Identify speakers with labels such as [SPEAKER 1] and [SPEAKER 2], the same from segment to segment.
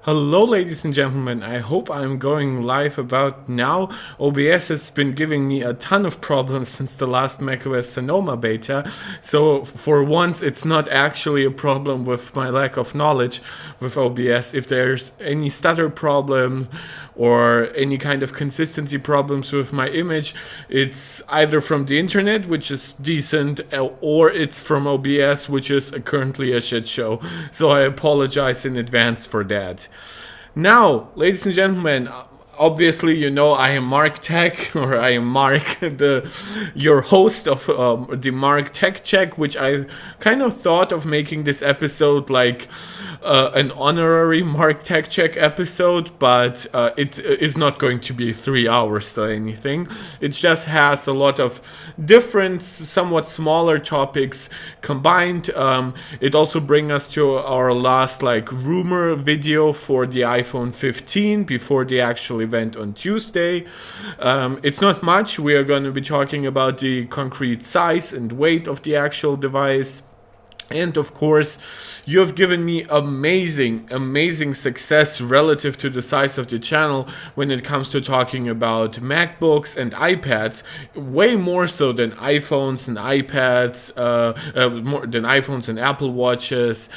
[SPEAKER 1] Hello, ladies and gentlemen. I hope I'm going live about now. OBS has been giving me a ton of problems since the last macOS Sonoma beta. So, for once, it's not actually a problem with my lack of knowledge with OBS. If there's any stutter problem or any kind of consistency problems with my image, it's either from the internet, which is decent, or it's from OBS, which is currently a shit show. So I apologize in advance for that. Now, ladies and gentlemen, obviously you know I am Mark Tech, or I am Mark, your host of the Mark Tech Check, which I kind of thought of making this episode like an honorary Mark Tech Check episode, but it is not going to be 3 hours or anything. It just has a lot of different, somewhat smaller topics combined. It also brings us to our last like rumor video for the iPhone 15 before the actual event on Tuesday. It's not much. We are going to be talking about the concrete size and weight of the actual device. And of course, you have given me amazing success relative to the size of the channel when it comes to talking about MacBooks and iPads, way more so than iPhones and iPads, more than iPhones and Apple Watches,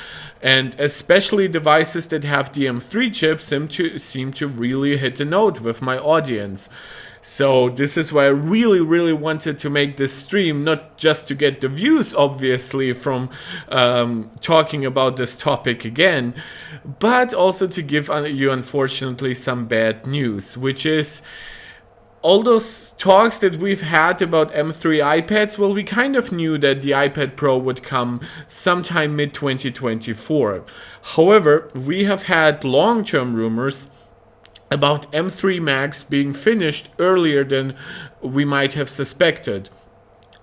[SPEAKER 1] and especially devices that have the M3 chips seem to really hit a note with my audience. So this is why I really wanted to make this stream, not just to get the views, obviously, from talking about this topic again, but also to give you, unfortunately, some bad news, which is all those talks that we've had about M3 iPads. Well, we kind of knew that the iPad Pro would come sometime mid-2024. However, we have had long-term rumors about M3 Max being finished earlier than we might have suspected.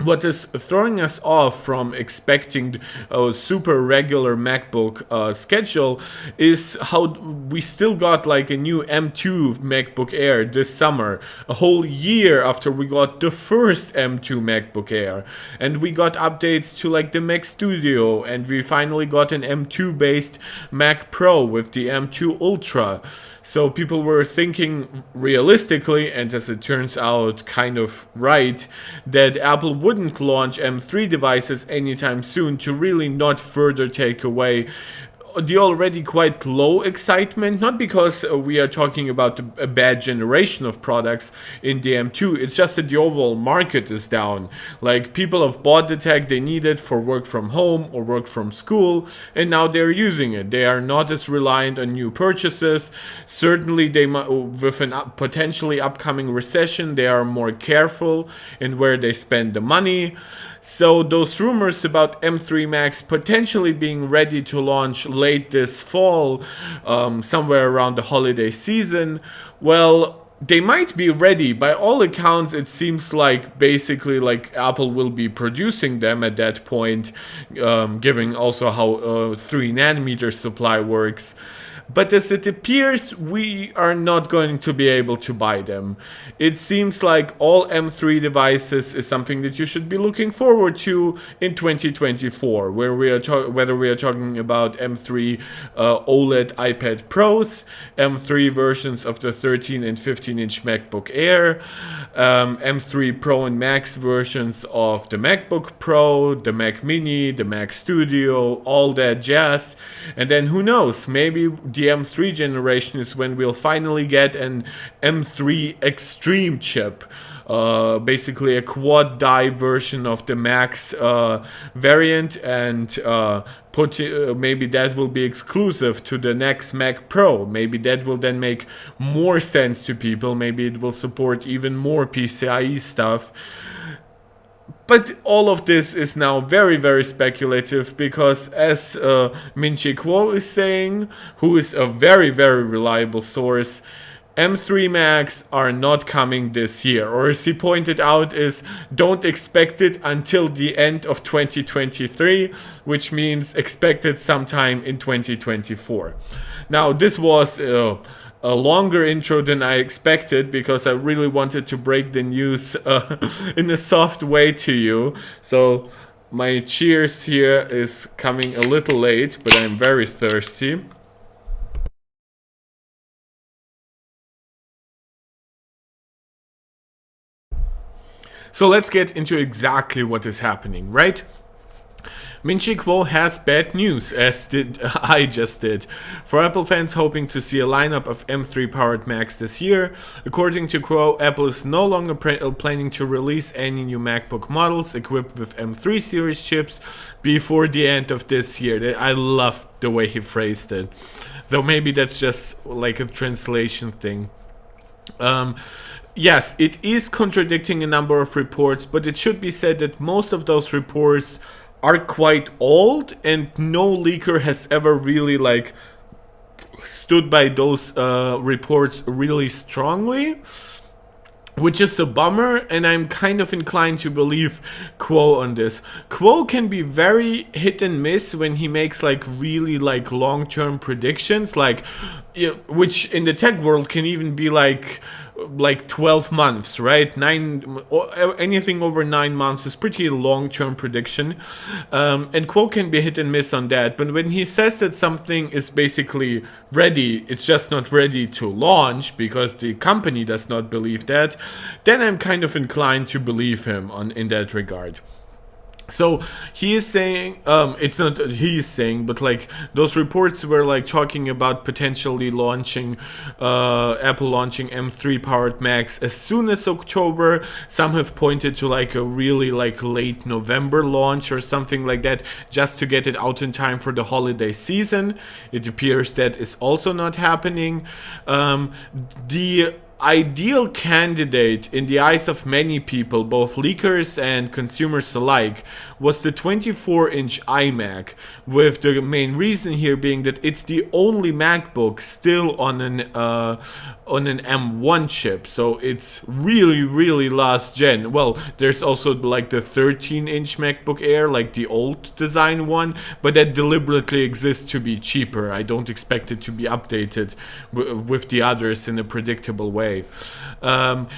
[SPEAKER 1] What is throwing us off from expecting a super regular MacBook schedule is how we still got like a new M2 MacBook Air this summer, a whole year after we got the first M2 MacBook Air. And we got updates to like the Mac Studio, and we finally got an M2 based Mac Pro with the M2 Ultra. So people were thinking realistically, and as it turns out kind of right, that Apple wouldn't launch M3 devices anytime soon to really not further take away the already quite low excitement, not because we are talking about a bad generation of products in the M2, it's just that the overall market is down. Like, people have bought the tech they needed for work from home or work from school, and now they're using it. They are not as reliant on new purchases. Certainly, with a potentially upcoming recession, they are more careful in where they spend the money. So those rumors about M3 Max potentially being ready to launch late this fall, somewhere around the holiday season, well, they might be ready. By all accounts, it seems like basically like Apple will be producing them at that point, given also how 3 nanometer supply works. But as it appears, we are not going to be able to buy them. It seems like all M3 devices is something that you should be looking forward to in 2024, where whether we are talking about M3 OLED iPad Pros, M3 versions of the 13 and 15-inch MacBook Air, M3 Pro and Max versions of the MacBook Pro, the Mac Mini, the Mac Studio, all that jazz. And then who knows, maybe the M3 generation is when we'll finally get an M3 Extreme chip, basically a quad die version of the Max variant, and maybe that will be exclusive to the next Mac Pro. Maybe that will then make more sense to people. Maybe it will support even more PCIe stuff. But all of this is now very speculative, because as Min-Chi Kuo is saying, who is a very reliable source, M3 Max are not coming this year. Or as he pointed out, is don't expect it until the end of 2023, which means expect it sometime in 2024. Now, this was a longer intro than I expected, because I really wanted to break the news in a soft way to you. So my cheers here is coming a little late, but I'm very thirsty. So let's get into exactly what is happening, right? Min-Chi Kuo has bad news, as did I just did. For Apple fans hoping to see a lineup of M3 powered Macs this year, according to Kuo, Apple is no longer planning to release any new MacBook models equipped with M3 series chips before the end of this year. I love the way he phrased it, though maybe that's just like a translation thing. Yes, it is contradicting a number of reports, but it should be said that most of those reports are quite old, and no leaker has ever really like stood by those reports really strongly, which is a bummer, and I'm kind of inclined to believe Kuo on this. Kuo can be very hit and miss when he makes like really like long-term predictions, like which in the tech world can even be like 12 months, right? Anything over 9 months is pretty long-term prediction, and Kuo can be hit and miss on that. But when he says that something is basically ready, it's just not ready to launch because the company does not believe that, then I'm kind of inclined to believe him in that regard. So he is saying, it's not he is saying, but like those reports were like talking about potentially launching, Apple launching M3 powered Macs as soon as October. Some have pointed to like a really like late November launch or something like that, just to get it out in time for the holiday season. It appears that is also not happening. The ideal candidate in the eyes of many people, both leakers and consumers alike, was the 24-inch iMac, with the main reason here being that it's the only MacBook still on an M1 chip, so it's really last gen. Well, there's also like the 13-inch MacBook Air, like the old design one, but that deliberately exists to be cheaper. I don't expect it to be updated with the others in a predictable way.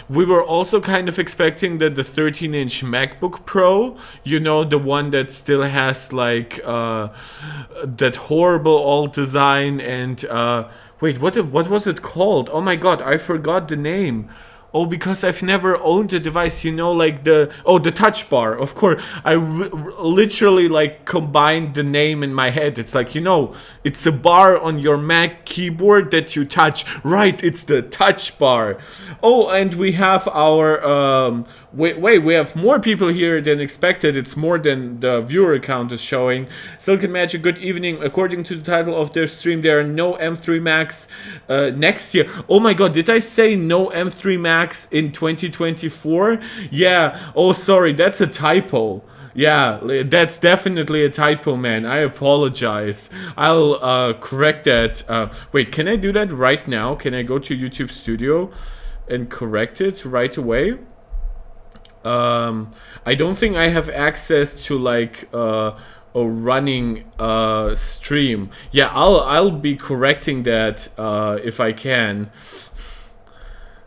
[SPEAKER 1] We were also kind of expecting that the 13-inch MacBook Pro, you know, the one that still has like that horrible old design and wait, what was it called? Oh my god, I forgot the name. Oh, because I've never owned a device, you know, like the touch bar. Of course, I literally like combined the name in my head. It's like, you know, it's a bar on your Mac keyboard that you touch. Right, it's the touch bar. Oh, and we have our wait, we have more people here than expected. It's more than the viewer count is showing. Silicon Magic, good evening. According to the title of their stream, there are no M3 Macs next year. Oh my god, did I say no M3 Macs in 2024? Yeah. Oh, sorry, that's a typo. Yeah, that's definitely a typo, man. I apologize. I'll correct that. Wait, can I do that right now? Can I go to YouTube Studio and correct it right away? I don't think I have access to like a running stream. Yeah, I'll be correcting that if I can.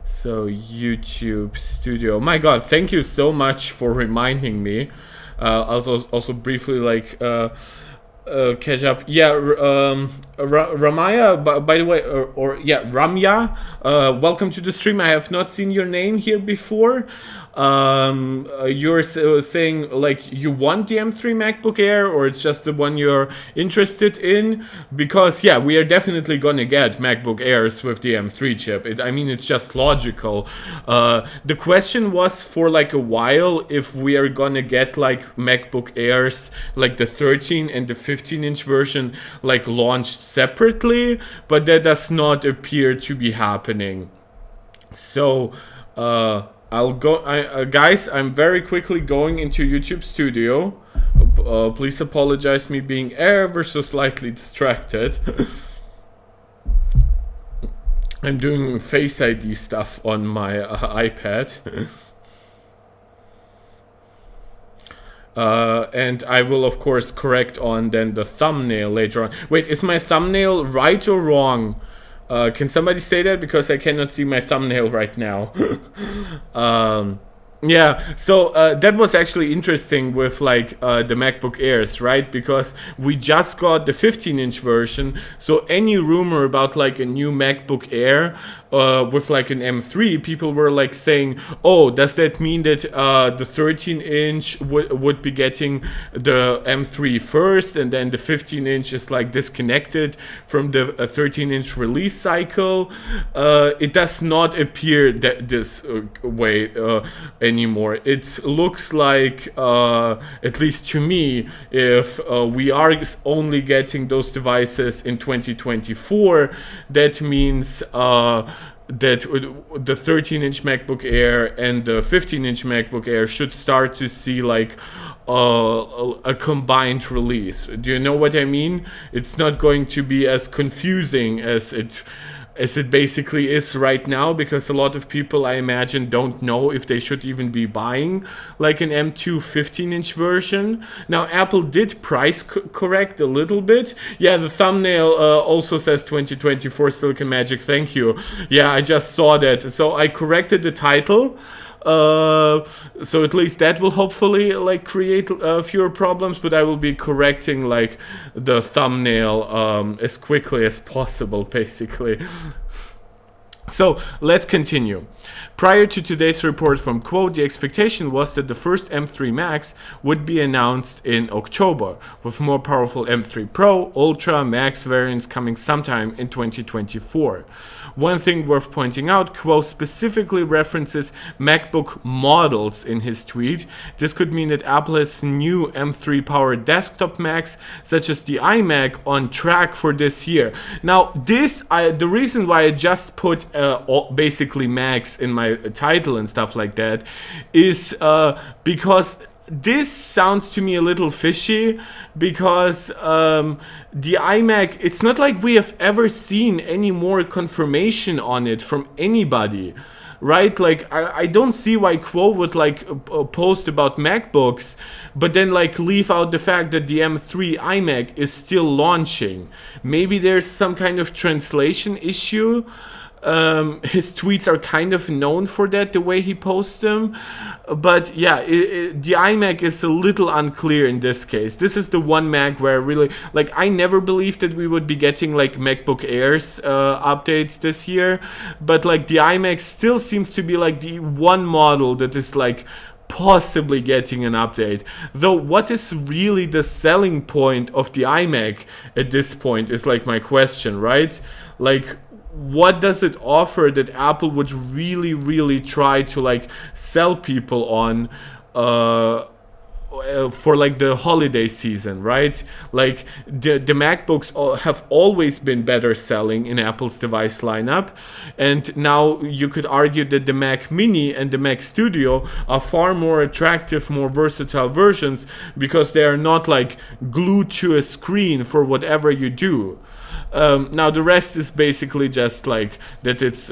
[SPEAKER 1] So YouTube Studio. My God, thank you so much for reminding me. Also briefly like catch up. Yeah, Ramaya, by the way, Ramya, welcome to the stream. I have not seen your name here before. You're saying like you want the M3 MacBook Air, or it's just the one you're interested in? Because yeah, we are definitely gonna get MacBook Airs with the M3 chip. I mean, it's just logical. The question was for like a while if we are gonna get like MacBook Airs, like the 13 and the 15-inch version, like launched separately, but that does not appear to be happening. So I'll go, guys, I'm very quickly going into YouTube Studio. Please apologize me being ever so slightly distracted. I'm doing Face ID stuff on my iPad. And I will of course correct on then the thumbnail later on. Wait, is my thumbnail right or wrong? Can somebody say that, because I cannot see my thumbnail right now. Yeah, so that was actually interesting with like the MacBook Airs, right? Because we just got the 15-inch version, so any rumor about like a new MacBook Air with like an M3, people were like saying, "Oh, does that mean that the 13-inch would be getting the M3 first, and then the 15-inch is like disconnected from the 13-inch release cycle?" It does not appear that this way anymore. It looks like, at least to me, if we are only getting those devices in 2024, that means that the 13-inch MacBook Air and the 15-inch MacBook Air should start to see like a combined release. Do you know what I mean? It's not going to be as confusing as it basically is right now, because a lot of people, I imagine, don't know if they should even be buying like an M2 15-inch version. Now, Apple did price correct a little bit. Yeah, the thumbnail also says 2024 Silicon Magic. Thank you. Yeah, I just saw that. So I corrected the title. So at least that will hopefully like create fewer problems, but I will be correcting like the thumbnail as quickly as possible, basically. So let's continue. Prior to today's report from Quote, the expectation was that the first M3 Max would be announced in October, with more powerful M3 Pro, Ultra, Max variants coming sometime in 2024. One thing worth pointing out, Quo specifically references MacBook models in his tweet. This could mean that Apple has new M3 powered desktop Macs, such as the iMac, on track for this year. Now, the reason why I just put basically Macs in my title and stuff like that is because this sounds to me a little fishy, because the iMac, it's not like we have ever seen any more confirmation on it from anybody, right? Like, I don't see why Quo would like post about MacBooks, but then like leave out the fact that the M3 iMac is still launching. Maybe there's some kind of translation issue. His tweets are kind of known for that, the way he posts them. But yeah, the iMac is a little unclear in this case. This is the one Mac where really, like, I never believed that we would be getting like MacBook Airs updates this year. But like the iMac still seems to be like the one model that is like possibly getting an update. Though what is really the selling point of the iMac at this point is like my question, right? Like, what does it offer that Apple would really try to like sell people on for like the holiday season, right? Like the MacBooks have always been better selling in Apple's device lineup, and now you could argue that the Mac Mini and the Mac Studio are far more attractive, more versatile versions, because they are not like glued to a screen for whatever you do. Now the rest is basically just like that it's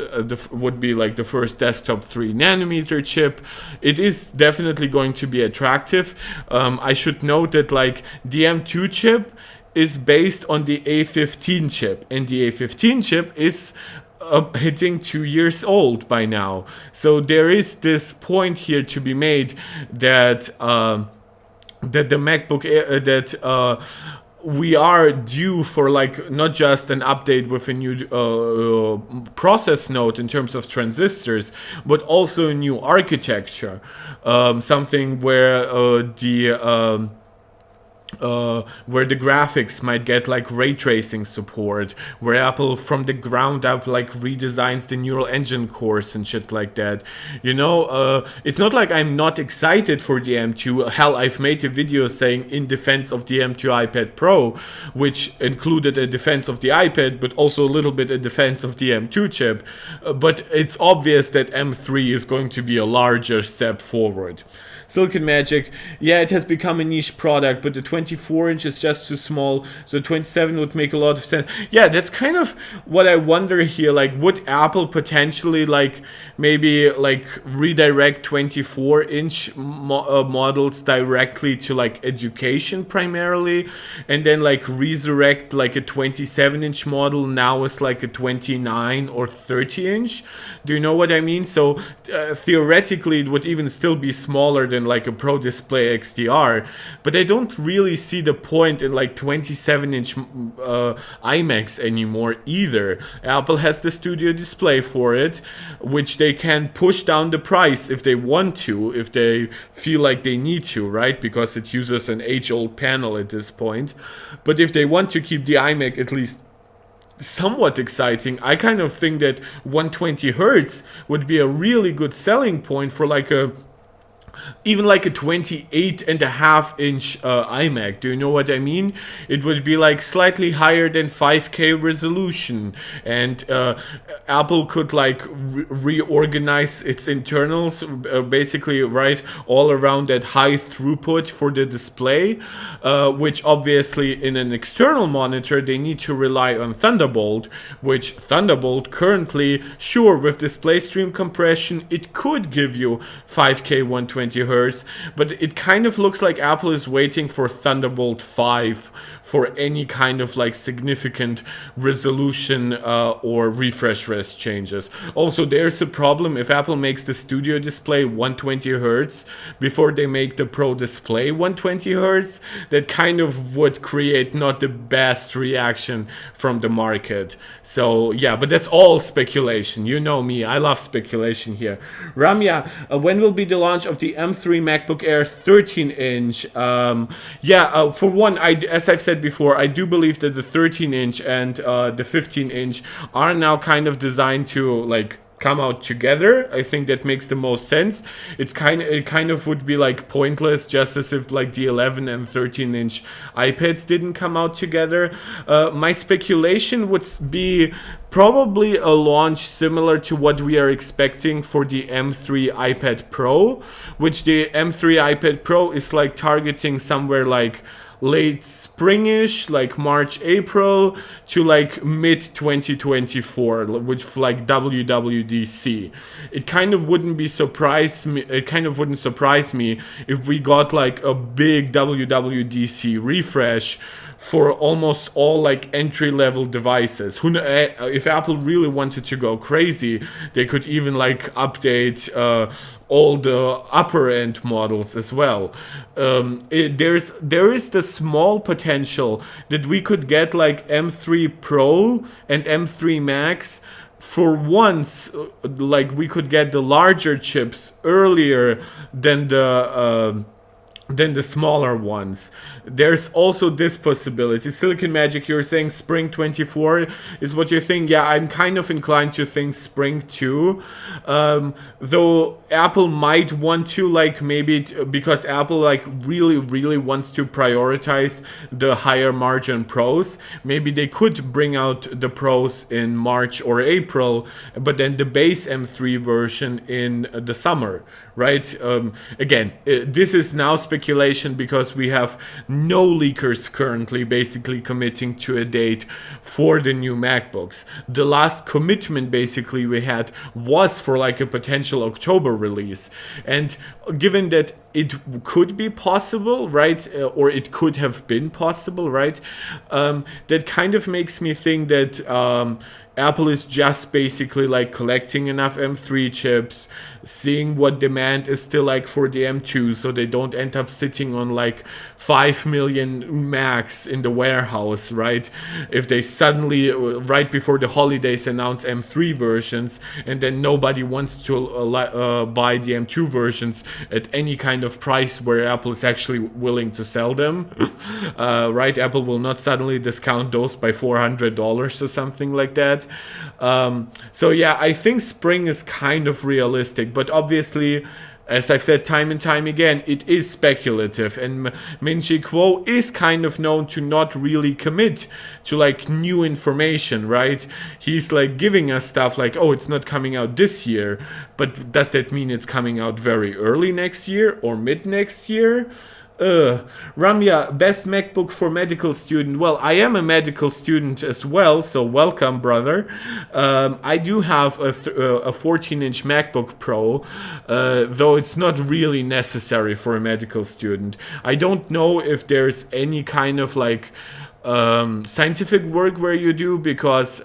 [SPEAKER 1] would be like the first desktop 3nm chip. It is definitely going to be attractive. I should note that like the M2 chip is based on the A15 chip, and the A15 chip is hitting 2 years old by now. So there is this point here to be made that that the MacBook Air, that we are due for like not just an update with a new process node in terms of transistors, but also a new architecture, something where the graphics might get like ray tracing support, where Apple from the ground up like redesigns the neural engine cores and shit like that. You know, it's not like I'm not excited for the M2. Hell, I've made a video saying in defense of the M2 iPad Pro, which included a defense of the iPad, but also a little bit a defense of the M2 chip. But it's obvious that M3 is going to be a larger step forward. Silicon Magic, yeah, it has become a niche product, but the 24-inch is just too small, so 27 would make a lot of sense. Yeah, that's kind of what I wonder here. Like, would Apple potentially, like, maybe, like, redirect 24-inch models directly to, like, education primarily, and then, like, resurrect, like, a 27-inch model now as, like, a 29 or 30-inch? Do you know what I mean? So, theoretically, it would even still be smaller than, like, a Pro Display XDR, but I don't really see the point in, like, 27-inch iMacs anymore either. Apple has the Studio Display for it, which they can push down the price if they want to, if they feel like they need to, right? Because it uses an age-old panel at this point. But if they want to keep the iMac at least somewhat exciting, I kind of think that 120 hertz would be a really good selling point for like a even like a 28.5-inch iMac. Do you know what I mean? It would be like slightly higher than 5K resolution, and Apple could like reorganize its internals, basically, right, all around that high throughput for the display, which obviously in an external monitor they need to rely on Thunderbolt, which Thunderbolt currently, sure, with display stream compression, it could give you 5K 120 hertz, but it kind of looks like Apple is waiting for Thunderbolt 5 for any kind of like significant resolution or refresh rate changes. Also, there's the problem: if Apple makes the Studio Display 120 hertz before they make the Pro Display 120 hertz, that kind of would create not the best reaction from the market. So yeah, but that's all speculation. You know me, I love speculation here. Ramya, when will be the launch of the M3 MacBook Air 13-inch? For one, as I've said before, I do believe that the 13-inch and the 15-inch are now kind of designed to like come out together. I think that makes the most sense. It kind of would be like pointless, just as if like the 11 and 13-inch iPads didn't come out together. My speculation would be probably a launch similar to what we are expecting for the M3 iPad Pro, which the M3 iPad Pro is like targeting somewhere like late springish, like March, April, to like mid 2024, which like WWDC. It kind of wouldn't surprise me if we got like a big WWDC refresh for almost all like entry-level devices. If Apple really wanted to go crazy, they could even like update all the upper end models as well. There is the small potential that we could get like M3 Pro and M3 Max for once, like we could get the larger chips earlier than the smaller ones. There's also this possibility. Silicon Magic, you're saying spring 24 is what you think. Yeah, I'm kind of inclined to think spring too. Though Apple might want to, like, maybe because Apple like really wants to prioritize the higher margin Pros, maybe they could bring out the Pros in March or April, but then the base M3 version in the summer, right? Again, this is now speculation because we have no leakers currently basically committing to a date for the new MacBooks. The last commitment basically we had was for like a potential October release. And given that it could be possible, right, or it could have been possible, right, that kind of makes me think that Apple is just basically like collecting enough M3 chips, seeing what demand is still like for the M2, so they don't end up sitting on like 5 million Macs in the warehouse, right? If they suddenly, right before the holidays, announce M3 versions, and then nobody wants to buy the M2 versions at any kind of price where Apple is actually willing to sell them, right? Apple will not suddenly discount those by $400 or something like that. So yeah, I think spring is kind of realistic, but obviously as I've said time and time again, it is speculative, and Min-Chi Kuo is kind of known to not really commit to like new information, right? He's like giving us stuff like, oh, it's not coming out this year, but does that mean it's coming out very early next year or mid next year? Ramya, best MacBook for medical student. Well, I am a medical student as well, so welcome, brother. I do have a 14-inch MacBook Pro, though it's not really necessary for a medical student. I don't know if there's any kind of like scientific work where you do, because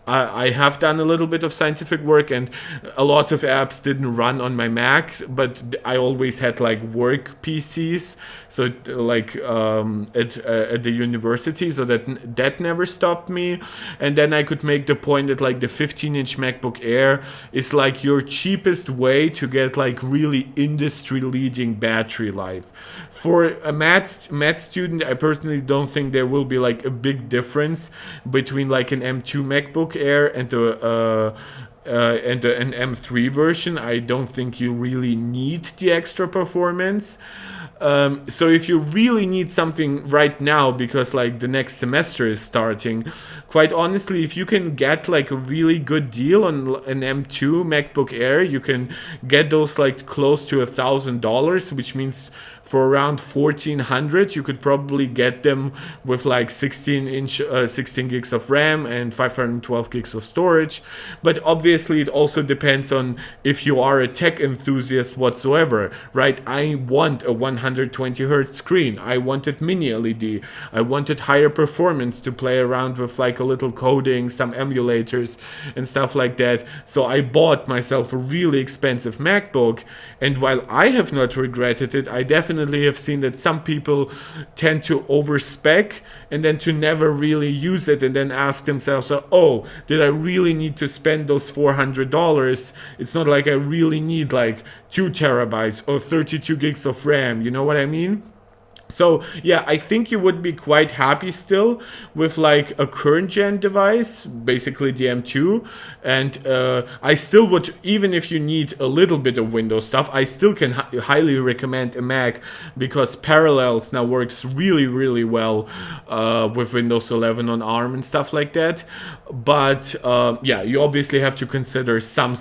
[SPEAKER 1] I have done a little bit of scientific work, and a lot of apps didn't run on my Mac, but I always had like work PCs, so like at the university, so that never stopped me. And then I could make the point that like the 15-inch MacBook Air is like your cheapest way to get like really industry-leading battery life. For a math student, I personally don't think there will be like a big difference between like an M2 MacBook Air and an M3 version. I don't think you really need the extra performance. So if you really need something right now because like the next semester is starting, quite honestly, if you can get like a really good deal on an M2 MacBook Air, you can get those like close to $1,000, which means for around $1,400 you could probably get them with like 16 gigs of RAM and 512 gigs of storage. But obviously it also depends on if you are a tech enthusiast whatsoever, right? I want a 120 hertz screen, I wanted mini LED, I wanted higher performance to play around with like a little coding, some emulators and stuff like that. So I bought myself a really expensive MacBook, and while I have not regretted it, I definitely have seen that some people tend to overspec and then to never really use it, and then ask themselves, oh, did I really need to spend those $400? It's not like I really need like 2 terabytes or 32 gigs of RAM, you know what I mean? So yeah, I think you would be quite happy still with like a current gen device, basically the M2, and I still would, even if you need a little bit of Windows stuff, I still can highly recommend a Mac, because Parallels now works really, really well with Windows 11 on ARM and stuff like that. But yeah, you obviously have to consider some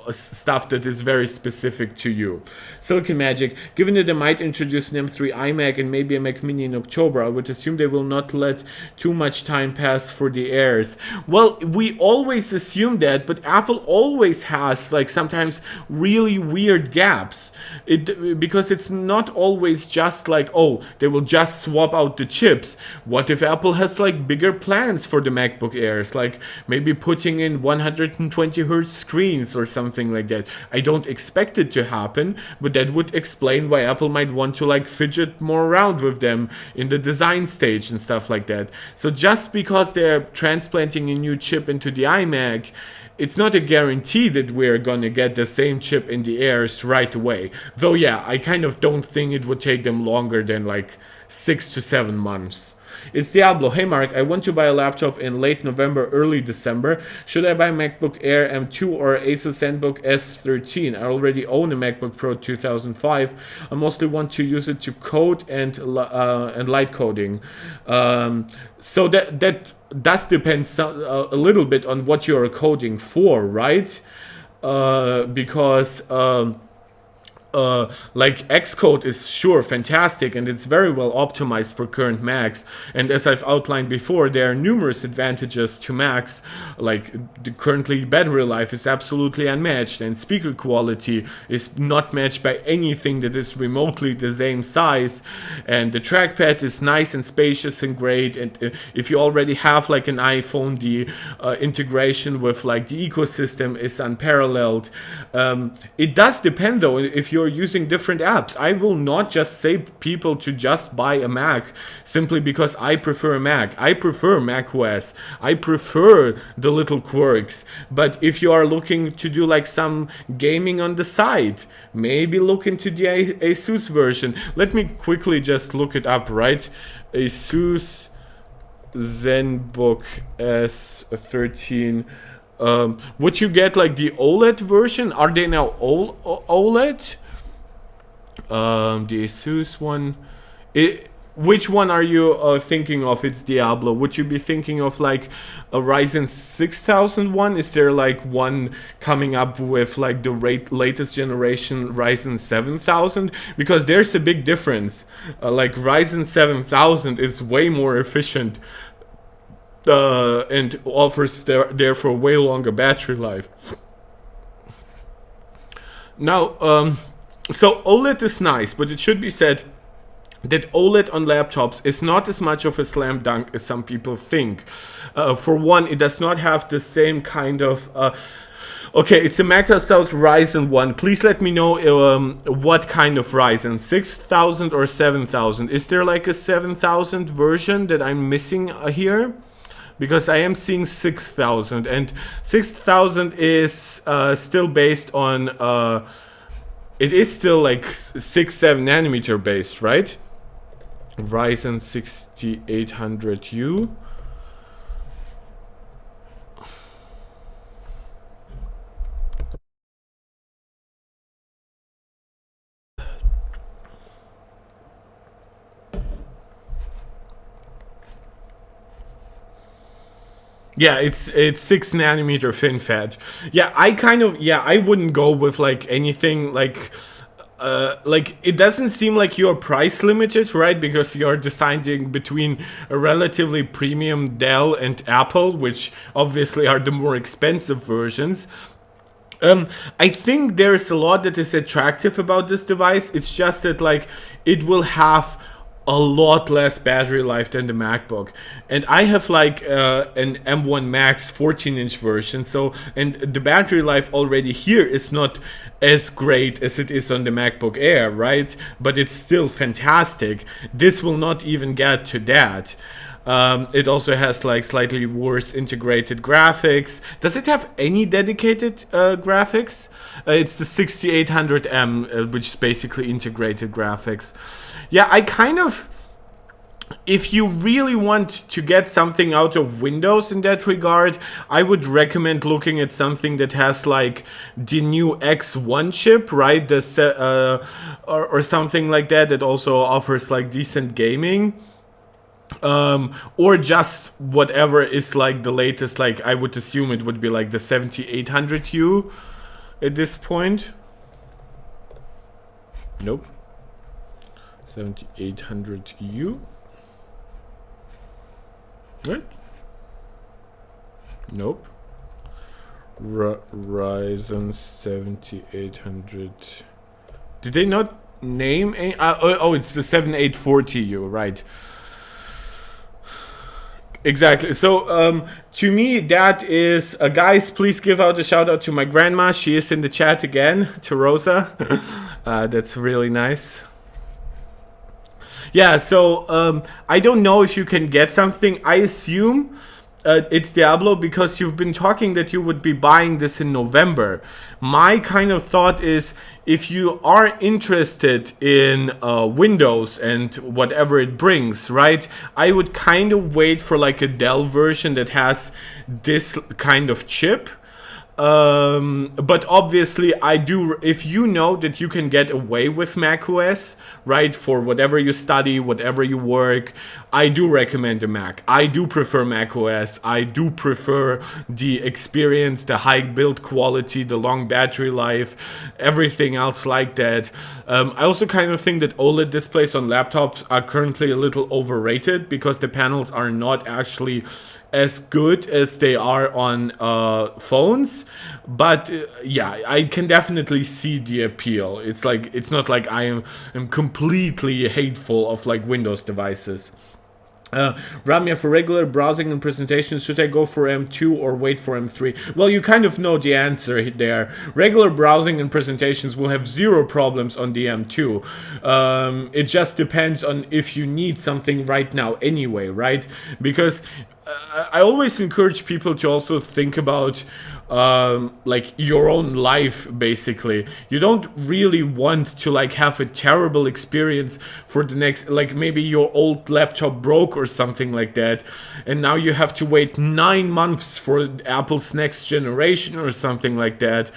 [SPEAKER 1] stuff that is very specific to you. Silicon Magic, given that they might introduce an M3 iMac and maybe a Mac Mini in October, I would assume they will not let too much time pass for the Airs. Well, we always assume that, but Apple always has like sometimes really weird gaps. Because it's not always just like, oh, they will just swap out the chips. What if Apple has like bigger plans for the MacBook Airs, like maybe putting in 120 hertz screens or something like that? I don't expect it to happen, but that would explain why Apple might want to like fidget more around with them in the design stage and stuff like that. So just because they're transplanting a new chip into the iMac, it's not a guarantee that we're gonna get the same chip in the Airs right away. Though yeah, I kind of don't think it would take them longer than like 6 to 7 months. It's Diablo. Hey Mark, I want to buy a laptop in late November, early December. Should I buy MacBook Air M2 or Asus ZenBook S13? I already own a MacBook Pro 2005. I mostly want to use it to code and light coding. So that does depend a little bit on what you're coding for, right? Because like Xcode is sure fantastic, and it's very well optimized for current Macs, and as I've outlined before, there are numerous advantages to Macs, like the currently battery life is absolutely unmatched, and speaker quality is not matched by anything that is remotely the same size, and the trackpad is nice and spacious and great, and if you already have like an iPhone, the integration with like the ecosystem is unparalleled. It does depend though if you're using different apps. I will not just say people to just buy a Mac simply because I prefer a Mac. I prefer Mac OS. I prefer the little quirks. But if you are looking to do like some gaming on the side, maybe look into the Asus version. Let me quickly just look it up, right? Asus ZenBook S13. Would you get like the OLED version? Are they now OLED? The Asus one. Which one are you thinking of? It's Diablo. Would you be thinking of like a Ryzen 6000 one? Is there like one coming up with like the latest generation Ryzen 7000? Because there's a big difference. Like Ryzen 7000 is way more efficient and offers therefore way longer battery life. Now, so OLED is nice, but it should be said that OLED on laptops is not as much of a slam dunk as some people think. For one, it does not have the same kind of... okay, it's a Macros Ryzen 1. Please let me know what kind of Ryzen, 6000 or 7000. Is there like a 7000 version that I'm missing here? Because I am seeing 6000, and 6000 is still based on... it is still like 6-7 nanometer based, right? Ryzen 6800U. Yeah, it's 6 nanometer FinFET. Yeah, I wouldn't go with like anything like it doesn't seem like you're price limited, right? Because you're deciding between a relatively premium Dell and Apple, which obviously are the more expensive versions. I think there's a lot that is attractive about this device. It's just that like it will have a lot less battery life than the MacBook, and I have like an M1 Max 14-inch version, so, and the battery life already here is not as great as it is on the MacBook Air, right? But it's still fantastic. This will not even get to that. It also has like slightly worse integrated graphics. Does it have any dedicated graphics? It's the 6800M, which is basically integrated graphics. Yeah, I kind of... If you really want to get something out of Windows in that regard, I would recommend looking at something that has like the new X1 chip, right? Or something like that that also offers like decent gaming. Or just whatever is like the latest, like I would assume it would be like the 7800U at this point. Nope. 7800U. Right? Nope. Ryzen 7800. Did they not name a... oh, it's the 7840U, right. Exactly. So, to me, that is... guys, please give out a shout out to my grandma. She is in the chat again, to Rosa. That's really nice. Yeah, so I don't know if you can get something. I assume it's Diablo because you've been talking that you would be buying this in November. My kind of thought is if you are interested in Windows and whatever it brings, right? I would kind of wait for like a Dell version that has this kind of chip. But obviously I do, if you know that you can get away with macOS, right, for whatever you study, whatever you work, I do recommend a Mac. I do prefer macOS. I do prefer the experience, the high build quality, the long battery life, everything else like that. I also kind of think that OLED displays on laptops are currently a little overrated because the panels are not actually as good as they are on phones, but yeah, I can definitely see the appeal. It's like, it's not like I am completely hateful of like Windows devices. Ramya, for regular browsing and presentations, should I go for M2 or wait for M3? Well, you kind of know the answer there. Regular browsing and presentations will have zero problems on the M2. It just depends on if you need something right now anyway, right? Because I always encourage people to also think about like your own life. Basically, you don't really want to like have a terrible experience for the next, like maybe your old laptop broke or something like that, and now you have to wait 9 months for Apple's next generation or something like that.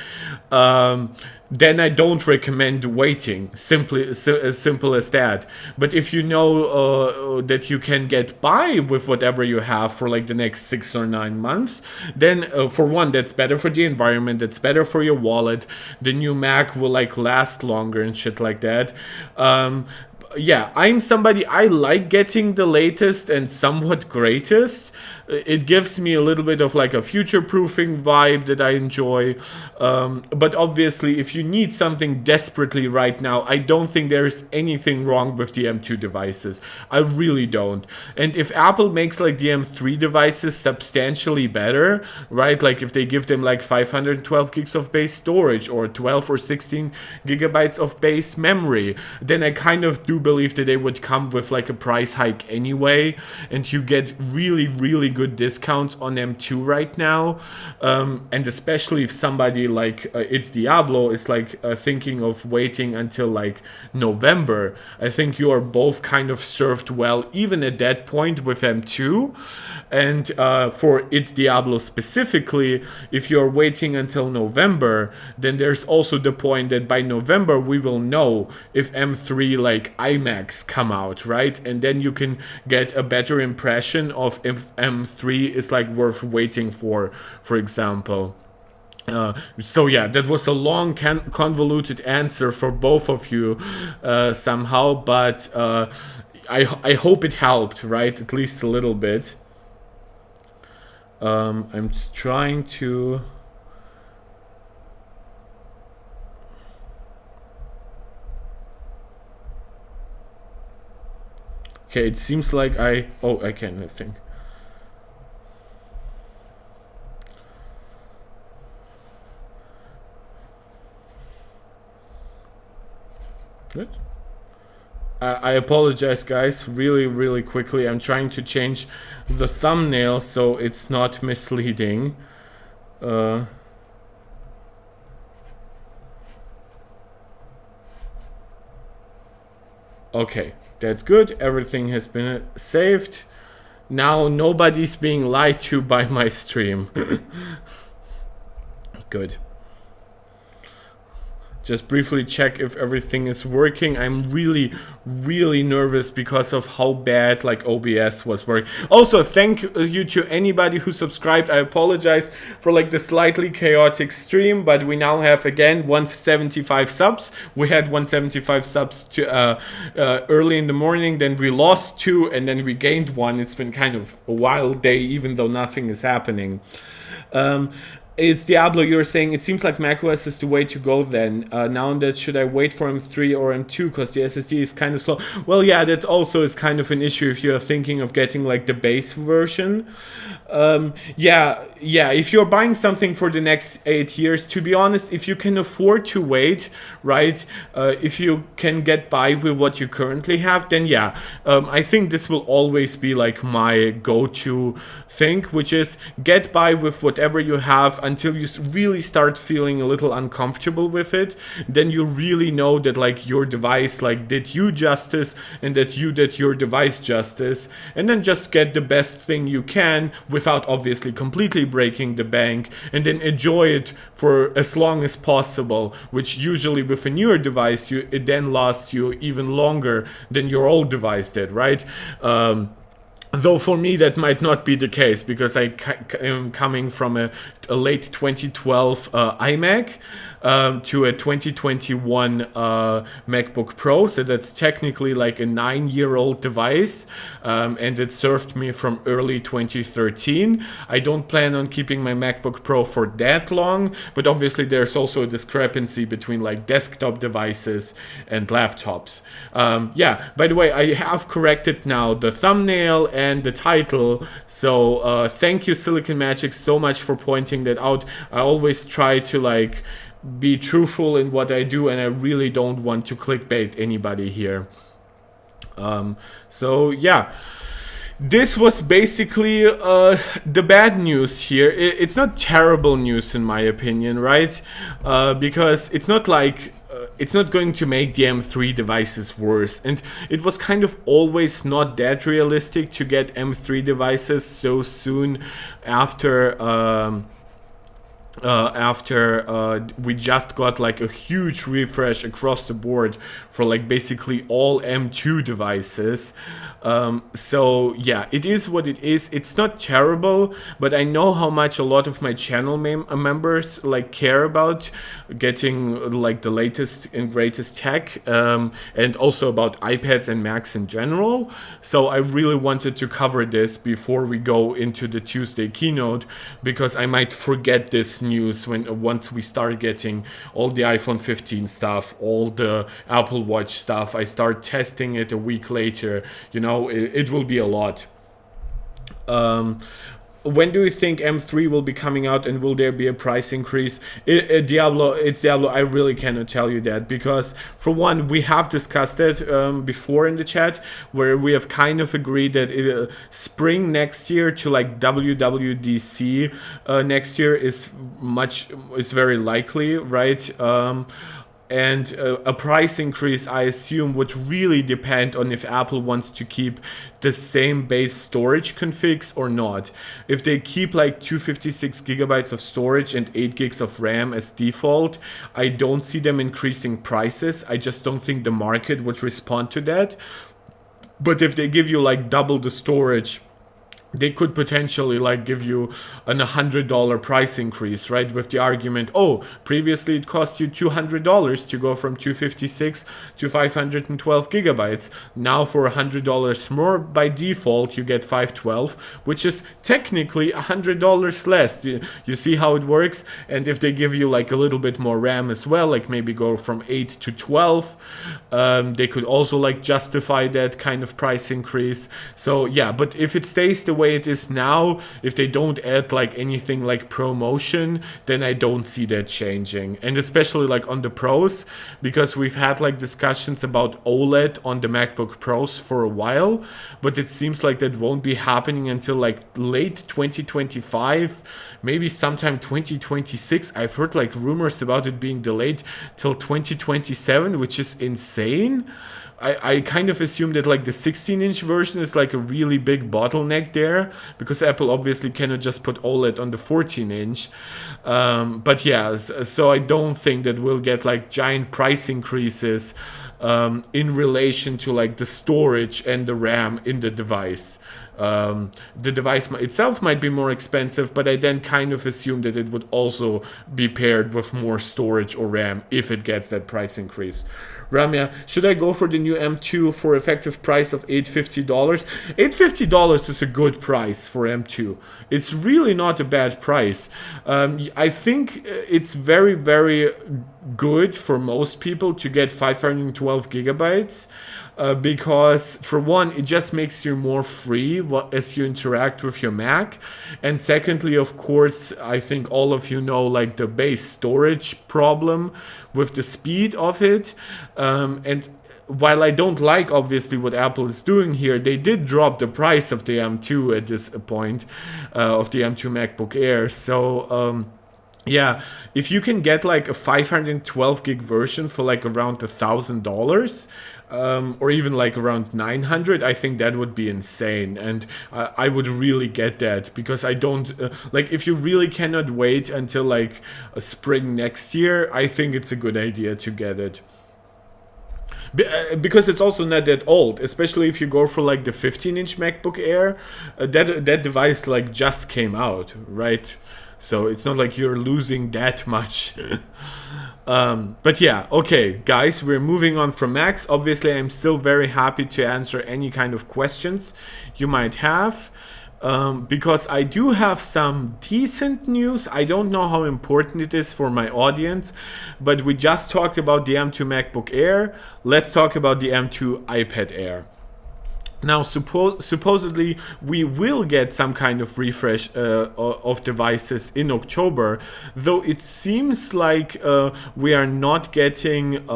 [SPEAKER 1] Then I don't recommend waiting. Simply, as simple as that. But if you know that you can get by with whatever you have for like the next 6 or 9 months, then for one, that's better for the environment. That's better for your wallet. The new Mac will like last longer and shit like that. Yeah, I'm somebody, I like getting the latest and somewhat greatest. It gives me a little bit of like a future-proofing vibe that I enjoy. But obviously, if you need something desperately right now, I don't think there is anything wrong with the M2 devices. I really don't. And if Apple makes like the M3 devices substantially better, right? Like if they give them like 512 gigs of base storage or 12 or 16 gigabytes of base memory, then I kind of do believe that they would come with like a price hike anyway, and you get really, really good discounts on M2 right now. And especially if somebody like It's Diablo is like thinking of waiting until like November, I think you are both kind of served well even at that point with M2. And for It's Diablo specifically, if you're waiting until November, then there's also the point that by November we will know if M3 like iMacs come out, right? And then you can get a better impression of if M3 is like worth waiting for example. So yeah, that was a long convoluted answer for both of you somehow, but I hope it helped, right? At least a little bit. I'm trying to... Okay, it seems like I can, I think. Good. I apologize, guys, really, really quickly. I'm trying to change the thumbnail so it's not misleading. Okay, that's good. Everything has been saved. Now nobody's being lied to by my stream. Good. Just briefly check if everything is working. I'm really, really nervous because of how bad like OBS was working. Also, thank you to anybody who subscribed. I apologize for like the slightly chaotic stream, but we now have again 175 subs. We had 175 subs to early in the morning, then we lost 2, and then we gained 1. It's been kind of a wild day, even though nothing is happening. It's Diablo, you're saying it seems like macOS is the way to go then. Now that should I wait for M3 or M2 because the SSD is kind of slow? Well, yeah, that also is kind of an issue if you're thinking of getting like the base version. Yeah, if you're buying something for the next 8 years, to be honest, if you can afford to wait, right, if you can get by with what you currently have, then yeah, I think this will always be like my go-to thing, which is get by with whatever you have until you really start feeling a little uncomfortable with it. Then you really know that like your device like did you justice and that you did your device justice, and then just get the best thing you can without obviously completely breaking the bank, and then enjoy it for as long as possible, which usually with a newer device it then lasts you even longer than your old device did, right? Though for me that might not be the case because I am coming from a late 2012 iMac to a 2021 MacBook Pro, so that's technically like a 9-year-old device, and it served me from early 2013. I don't plan on keeping my MacBook Pro for that long, but obviously there's also a discrepancy between like desktop devices and laptops. Yeah, by the way, I have corrected now the thumbnail and the title, so thank you Silicon Magic so much for pointing that out. I always try to like be truthful in what I do, and I really don't want to clickbait anybody here. So yeah. this was basically the bad news here. It's not terrible news in my opinion, right? Because it's not like it's not going to make the M3 devices worse, and it was kind of always not that realistic to get M3 devices so soon after we just got like a huge refresh across the board for like basically all M2 devices. So yeah, it is what it is. It's not terrible, but I know how much a lot of my channel members like care about getting like the latest and greatest tech, and also about iPads and Macs in general. So I really wanted to cover this before we go into the Tuesday keynote, because I might forget this news once we start getting all the iPhone 15 stuff, all the Apple Watch stuff. I start testing it a week later. You know, it will be a lot. When do you think M3 will be coming out, and will there be a price increase? It's Diablo. I really cannot tell you that, because for one, we have discussed it before in the chat, where we have kind of agreed that spring next year to like WWDC next year is very likely, right? And a price increase, I assume, would really depend on if Apple wants to keep the same base storage configs or not. If they keep like 256 gigabytes of storage and 8 gigs of RAM as default, I don't see them increasing prices. I just don't think the market would respond to that. But if they give you like double the storage, they could potentially like give you an $100 price increase, right? With the argument, oh, previously it cost you $200 to go from 256 to 512 gigabytes. Now for $100 more, by default, you get 512, which is technically $100 less. You see how it works? And if they give you like a little bit more RAM as well, like maybe go from 8 to 12, they could also like justify that kind of price increase. So yeah, but if it stays the way it is now, if they don't add like anything like ProMotion, then I don't see that changing. And especially like on the Pros, because we've had like discussions about OLED on the MacBook Pros for a while, but it seems like that won't be happening until like late 2025, maybe sometime 2026. I've heard like rumors about it being delayed till 2027, which is insane. I kind of assume that like the 16-inch version is like a really big bottleneck there, because Apple obviously cannot just put OLED on the 14-inch. But yeah, so I don't think that we'll get like giant price increases in relation to like the storage and the RAM in the device. The device itself might be more expensive, but I then kind of assume that it would also be paired with more storage or RAM if it gets that price increase. Ramya, should I go for the new M2 for effective price of $850? $850 is a good price for M2. It's really not a bad price. I think it's very, very good for most people to get 512 gigabytes. Because for one, it just makes you more free as you interact with your Mac, and secondly, of course, I think all of you know like the base storage problem with the speed of it, and while I don't like obviously what Apple is doing here, they did drop the price of the M2 at this point, of the M2 MacBook Air. So yeah, if you can get like a 512 gig version for like around $1,000, or even like around 900, I think that would be insane, and I would really get that, because I don't like, if you really cannot wait until like spring next year, I think it's a good idea to get it. Because it's also not that old, especially if you go for like the 15-inch MacBook Air, that device like just came out, right? So it's not like you're losing that much. But yeah, okay, guys, we're moving on from Macs. Obviously, I'm still very happy to answer any kind of questions you might have, because I do have some decent news. I don't know how important it is for my audience, but we just talked about the M2 MacBook Air. Let's talk about the M2 iPad Air. Now, supposedly, we will get some kind of refresh of devices in October, though it seems like we are not getting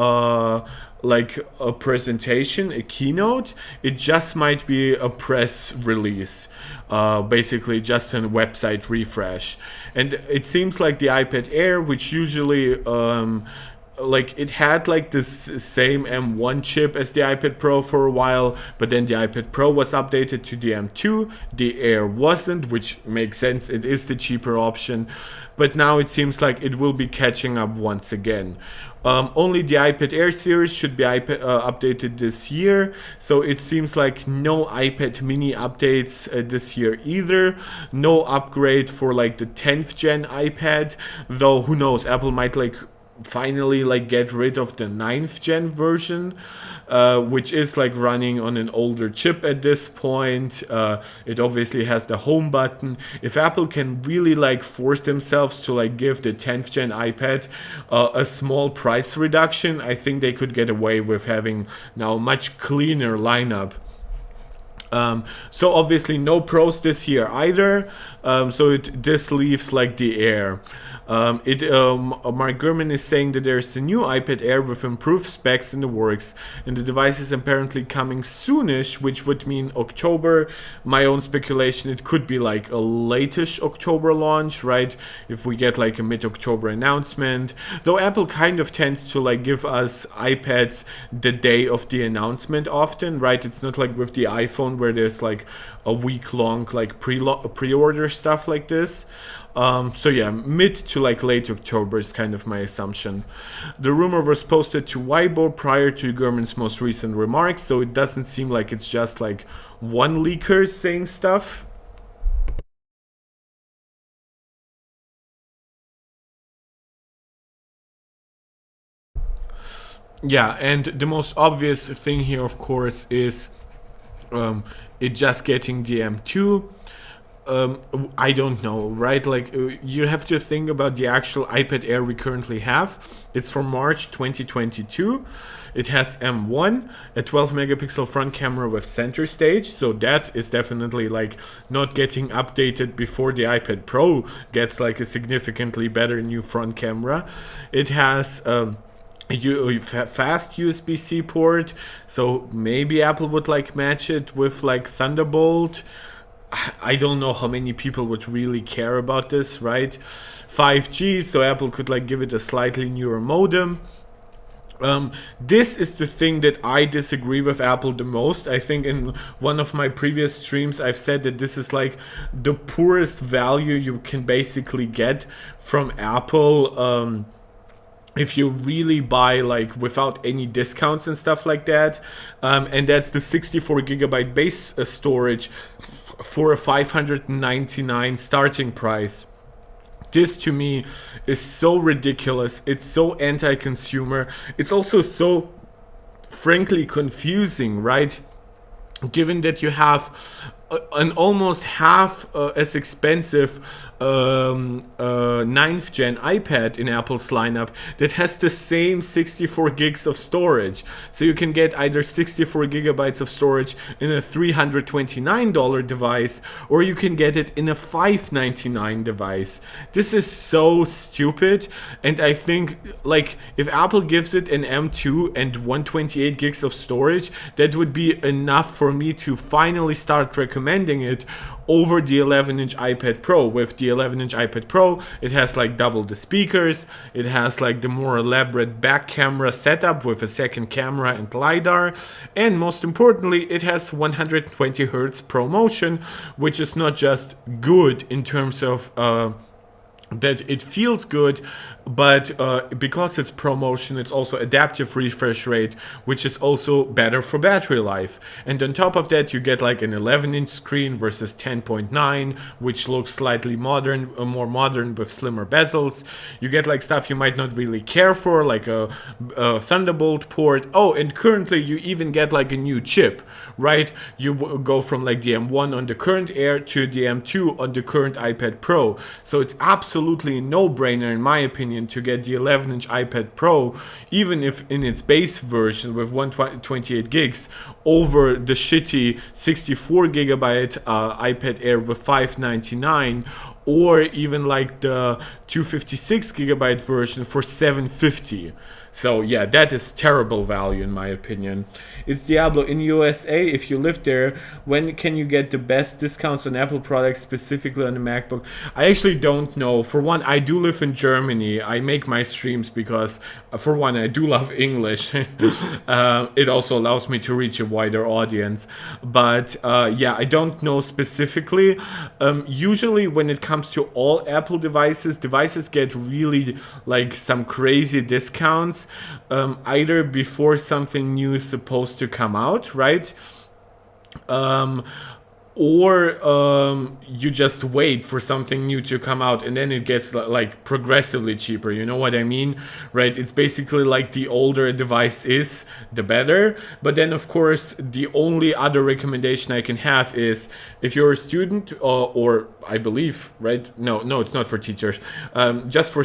[SPEAKER 1] like a presentation, a keynote. It just might be a press release, basically just a website refresh. And it seems like the iPad Air, which usually like it had like this same M1 chip as the iPad Pro for a while, but then the iPad Pro was updated to the M2, the Air wasn't, which makes sense, it is the cheaper option, but now it seems like it will be catching up once again. Only the iPad Air series should be updated this year, so it seems like no iPad mini updates this year either. No upgrade for like the 10th gen iPad, though who knows, Apple might like finally like get rid of the 9th gen version, which is like running on an older chip at this point. It obviously has the home button. If Apple can really like force themselves to like give the 10th gen iPad a small price reduction, I think they could get away with having now a much cleaner lineup. So obviously no pros this year either. This leaves like the Air. Mark Gurman is saying that there's a new iPad Air with improved specs in the works, and the device is apparently coming soonish, which would mean October. My own speculation, it could be like a late-ish October launch, right? If we get like a mid-October announcement. Though Apple kind of tends to like give us iPads the day of the announcement often, right? It's not like with the iPhone where there's like a week-long like pre-order stuff like this. So yeah, mid to like late October is kind of my assumption. The rumor was posted to Weibo prior to Gurman's most recent remarks, so it doesn't seem like it's just like one leaker saying stuff. Yeah, and the most obvious thing here, of course, is it just getting the M2. I don't know, right? Like, you have to think about the actual iPad Air we currently have. It's from March 2022. It has M1, a 12 megapixel front camera with center stage, so that is definitely like not getting updated before the iPad Pro gets like a significantly better new front camera. It has fast USB-C port, so maybe Apple would like match it with like Thunderbolt. I don't know how many people would really care about this, right? 5G, so Apple could like give it a slightly newer modem. This is the thing that I disagree with Apple the most. I think in one of my previous streams I've said that this is like the poorest value you can basically get from Apple, if you really buy like without any discounts and stuff like that, and that's the 64 gigabyte base storage for a $599 starting price. This to me is so ridiculous. It's so anti-consumer. It's also so frankly confusing, right? Given that you have an almost half as expensive 9th gen iPad in Apple's lineup that has the same 64 gigs of storage. So you can get either 64 gigabytes of storage in a $329 device, or you can get it in a $599 device. This is so stupid, and I think like if Apple gives it an M2 and 128 gigs of storage, that would be enough for me to finally start recommending it over the 11-inch iPad Pro. With the 11-inch iPad Pro, it has like double the speakers, it has like the more elaborate back camera setup with a second camera and LiDAR, and most importantly, it has 120 Hz ProMotion, which is not just good in terms of that it feels good, but because it's ProMotion, it's also adaptive refresh rate, which is also better for battery life. And on top of that, you get like an 11-inch screen versus 10.9, which looks slightly modern, more modern with slimmer bezels. You get like stuff you might not really care for, like a Thunderbolt port. Oh, and currently you even get like a new chip, right? You go from like the M1 on the current Air to the M2 on the current iPad Pro. So it's absolutely absolutely a no-brainer in my opinion to get the 11-inch iPad Pro, even if in its base version with 128 gigs, over the shitty 64 gigabyte iPad Air with 599, or even like the 256 gigabyte version for 750. So yeah, that is terrible value in my opinion. It's Diablo in USA. If you live there, when can you get the best discounts on Apple products, specifically on the MacBook? I actually don't know. For one, I do live in Germany. I make my streams because, for one, I do love English. It also allows me to reach a wider audience. But yeah, I don't know specifically. Usually when it comes to all Apple devices get really like some crazy discounts, either before something new is supposed to come out, right? Or you just wait for something new to come out and then it gets like progressively cheaper, you know what I mean, right? It's basically like the older a device is, the better. But then of course the only other recommendation I can have is if you're a student, or I believe, right? No, it's not for teachers, just for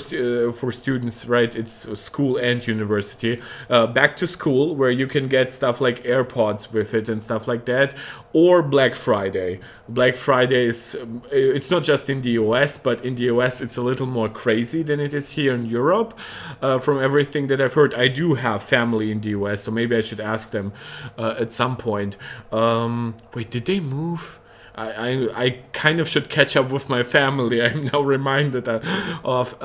[SPEAKER 1] students, right? It's school and university, back to school, where you can get stuff like AirPods with it and stuff like that, or Black Friday. Black Friday is, it's not just in the US, but in the US it's a little more crazy than it is here in Europe. From everything that I've heard, I do have family in the US, so maybe I should ask them at some point. Wait, did they move? I kind of should catch up with my family. I'm now reminded of.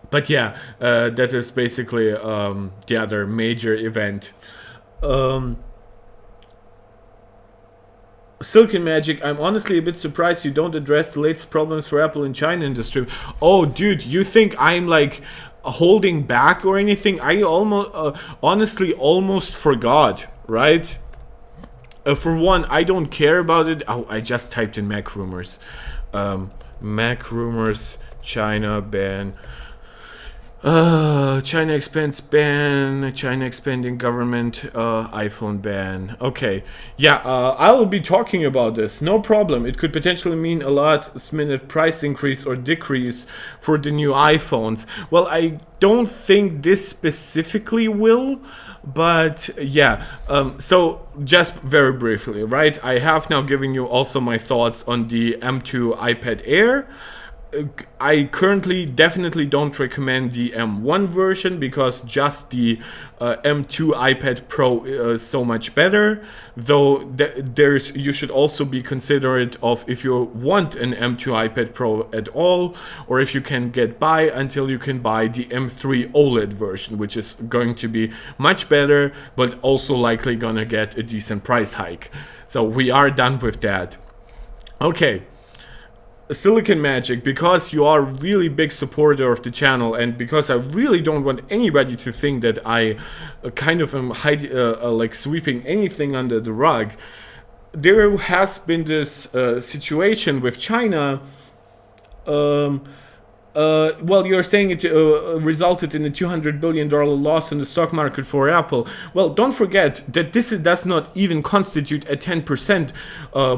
[SPEAKER 1] But yeah, that is basically the other major event. Silicon Magic, I'm honestly a bit surprised you don't address the latest problems for Apple in China industry. Oh, dude, you think I'm like holding back or anything? I almost, honestly, almost forgot, right? For one, I don't care about it. Oh, I just typed in Mac rumors. Mac rumors, China ban. China expands ban, China expanding government, iPhone ban. Okay, yeah, I will be talking about this, no problem. It could potentially mean a last minute price increase or decrease for the new iPhones. Well, I don't think this specifically will, but yeah, so just very briefly, right? I have now given you also my thoughts on the M2 iPad Air. I currently definitely don't recommend the M1 version because just the M2 iPad Pro is so much better. Though there's, you should also be considerate of if you want an M2 iPad Pro at all, or if you can get by until you can buy the M3 OLED version, which is going to be much better, but also likely gonna get a decent price hike. So we are done with that. Okay. Silicon Magic, because you are a really big supporter of the channel, and because I really don't want anybody to think that I kind of am like sweeping anything under the rug, there has been this situation with China. Well, you're saying it resulted in a $200 billion loss in the stock market for Apple. Well, don't forget that this does not even constitute a 10%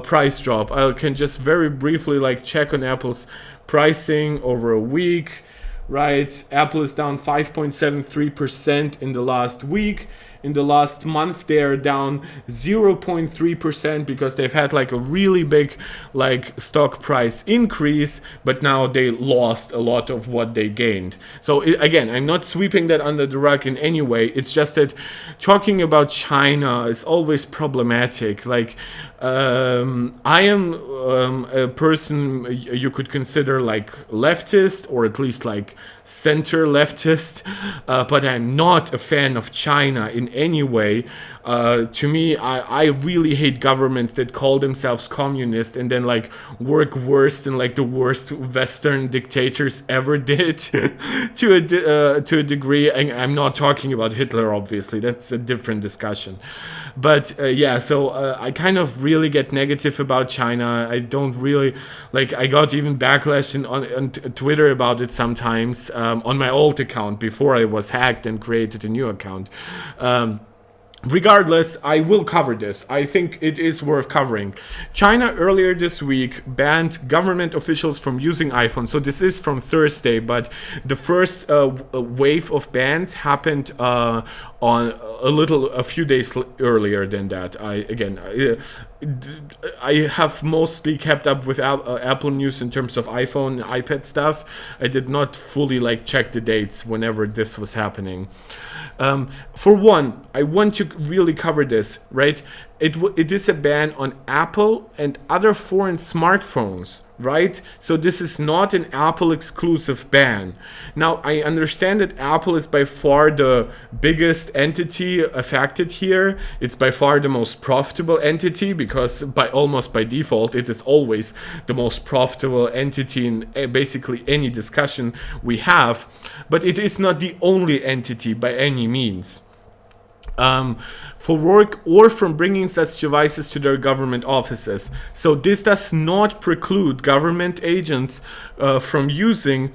[SPEAKER 1] price drop. I can just very briefly like check on Apple's pricing over a week, right? Apple is down 5.73% in the last week. In the last month, they're down 0.3% because they've had like a really big like stock price increase, but now they lost a lot of what they gained. So again, I'm not sweeping that under the rug in any way. It's just that talking about China is always problematic. Like I am a person you could consider like leftist, or at least like center leftist, but I'm not a fan of China in any way. To me, I really hate governments that call themselves communist and then like work worse than like the worst Western dictators ever did to a degree. And I'm not talking about Hitler, obviously. That's a different discussion. But yeah, so I kind of really get negative about China. I don't really like. I got even backlash on Twitter about it sometimes on my old account before I was hacked and created a new account. Regardless, I will cover this. I think it is worth covering. China earlier this week banned government officials from using iPhones. So this is from Thursday, but the first wave of bans happened on a few days earlier than that. I have mostly kept up with Apple news in terms of iPhone, iPad stuff. I did not fully check the dates whenever this was happening. For one, I want to really cover this, right? It is a ban on Apple and other foreign smartphones, right? So this is not an Apple exclusive ban. Now, I understand that Apple is by far the biggest entity affected here. It's by far the most profitable entity because almost by default, it is always the most profitable entity in basically any discussion we have. But it is not the only entity by any means. For work or from bringing such devices to their government offices. So this does not preclude government agents from using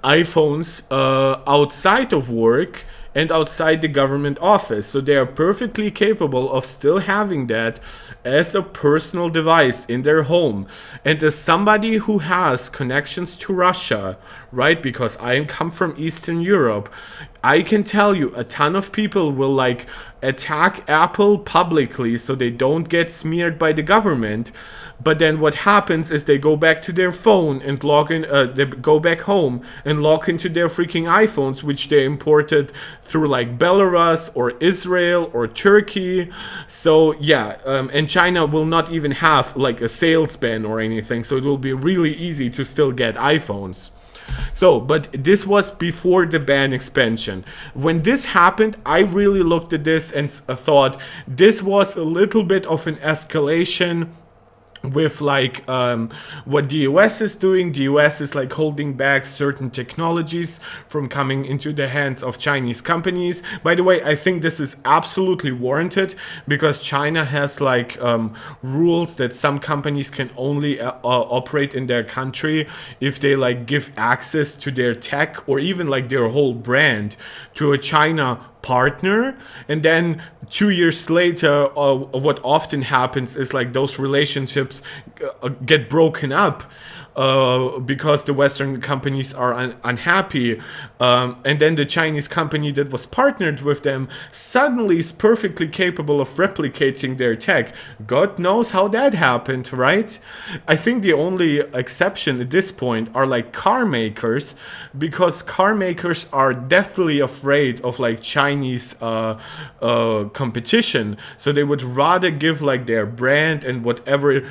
[SPEAKER 1] iPhones outside of work and outside the government office. So they are perfectly capable of still having that as a personal device in their home. And as somebody who has connections to Russia, right, because I come from Eastern Europe, I can tell you a ton of people will attack Apple publicly so they don't get smeared by the government. But then what happens is they go back to their phone and log in, they go back home and log into their freaking iPhones, which they imported through Belarus or Israel or Turkey. So yeah, and China will not even have a sales ban or anything. So it will be really easy to still get iPhones. So, but this was before the ban expansion. When this happened, I really looked at this and thought this was a little bit of an escalation with what the US is doing. The US is holding back certain technologies from coming into the hands of Chinese companies. By the way, I think this is absolutely warranted because China has rules that some companies can only operate in their country if they give access to their tech or even their whole brand to a China partner. And then 2 years later, what often happens is those relationships get broken up because the Western companies are unhappy, and then the Chinese company that was partnered with them suddenly is perfectly capable of replicating their tech. God knows how that happened, right? I think the only exception at this point are car makers, because car makers are deathly afraid of Chinese competition, so they would rather give their brand and whatever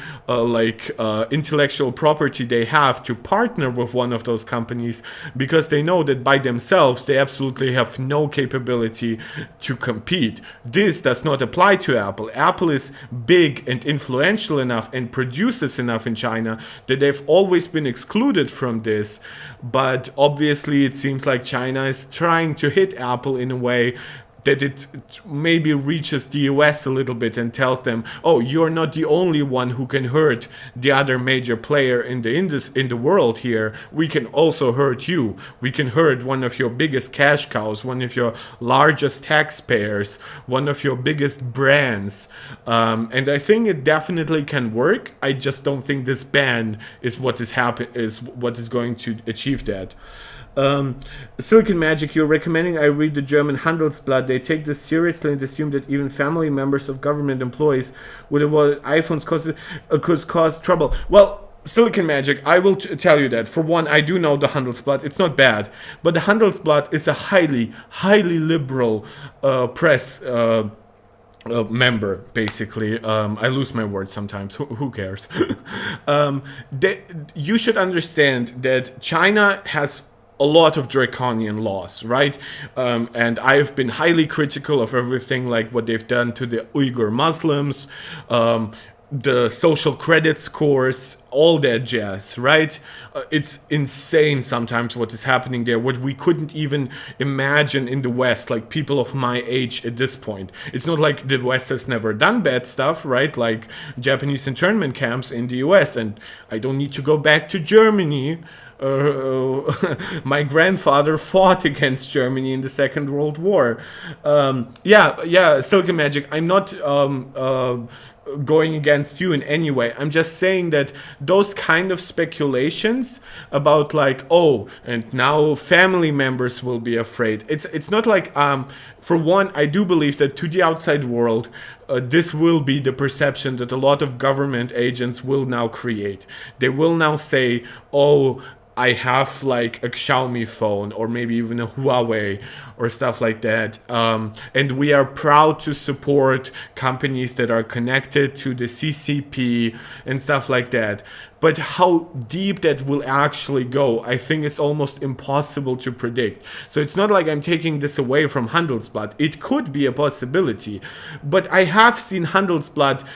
[SPEAKER 1] intellectual property they have to partner with one of those companies, because they know that by themselves they absolutely have no capability to compete. This does not apply to Apple. Apple is big and influential enough and produces enough in China that they've always been excluded from this. But obviously it seems like China is trying to hit Apple in a way that it maybe reaches the US a little bit and tells them, oh, you're not the only one who can hurt the other major player in the world here. We can also hurt you. We can hurt one of your biggest cash cows, one of your largest taxpayers, one of your biggest brands. And I think it definitely can work. I just don't think this ban is what is going to achieve that. Silicone Magic, you're recommending I read the German Handelsblatt. They take this seriously and assume that even family members of government employees would avoid iPhones could cause trouble. Well, Silicone Magic, I will tell you that. For one, I do know the Handelsblatt. It's not bad. But the Handelsblatt is a highly, highly liberal press member, basically. I lose my words sometimes. Who cares? You should understand that China has a lot of draconian laws, right? And I've been highly critical of everything what they've done to the Uyghur Muslims, the social credit scores, all that jazz, right? It's insane sometimes what is happening there, what we couldn't even imagine in the West, people of my age at this point. It's not like the West has never done bad stuff, right? Japanese internment camps in the US, and I don't need to go back to Germany my grandfather fought against Germany in the Second World War. Silicon Magic. I'm not going against you in any way. I'm just saying that those kind of speculations about like, oh, and now family members will be afraid. It's not like for one, I do believe that to the outside world, this will be the perception that a lot of government agents will now create. They will now say, oh, I have like a Xiaomi phone or maybe even a Huawei or stuff like that. And we are proud to support companies that are connected to the CCP and stuff like that. But how deep that will actually go, I think it's almost impossible to predict. So it's not like I'm taking this away from Handelsblatt. It could be a possibility. But I have seen Handelsblatt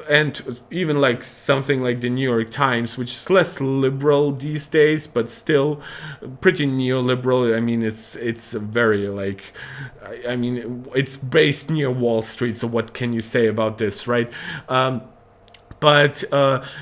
[SPEAKER 1] and even like something like the New York Times, which is less liberal these days, but still pretty neoliberal. I mean, it's very like, I mean, it's based near Wall Street. So what can you say about this, right? But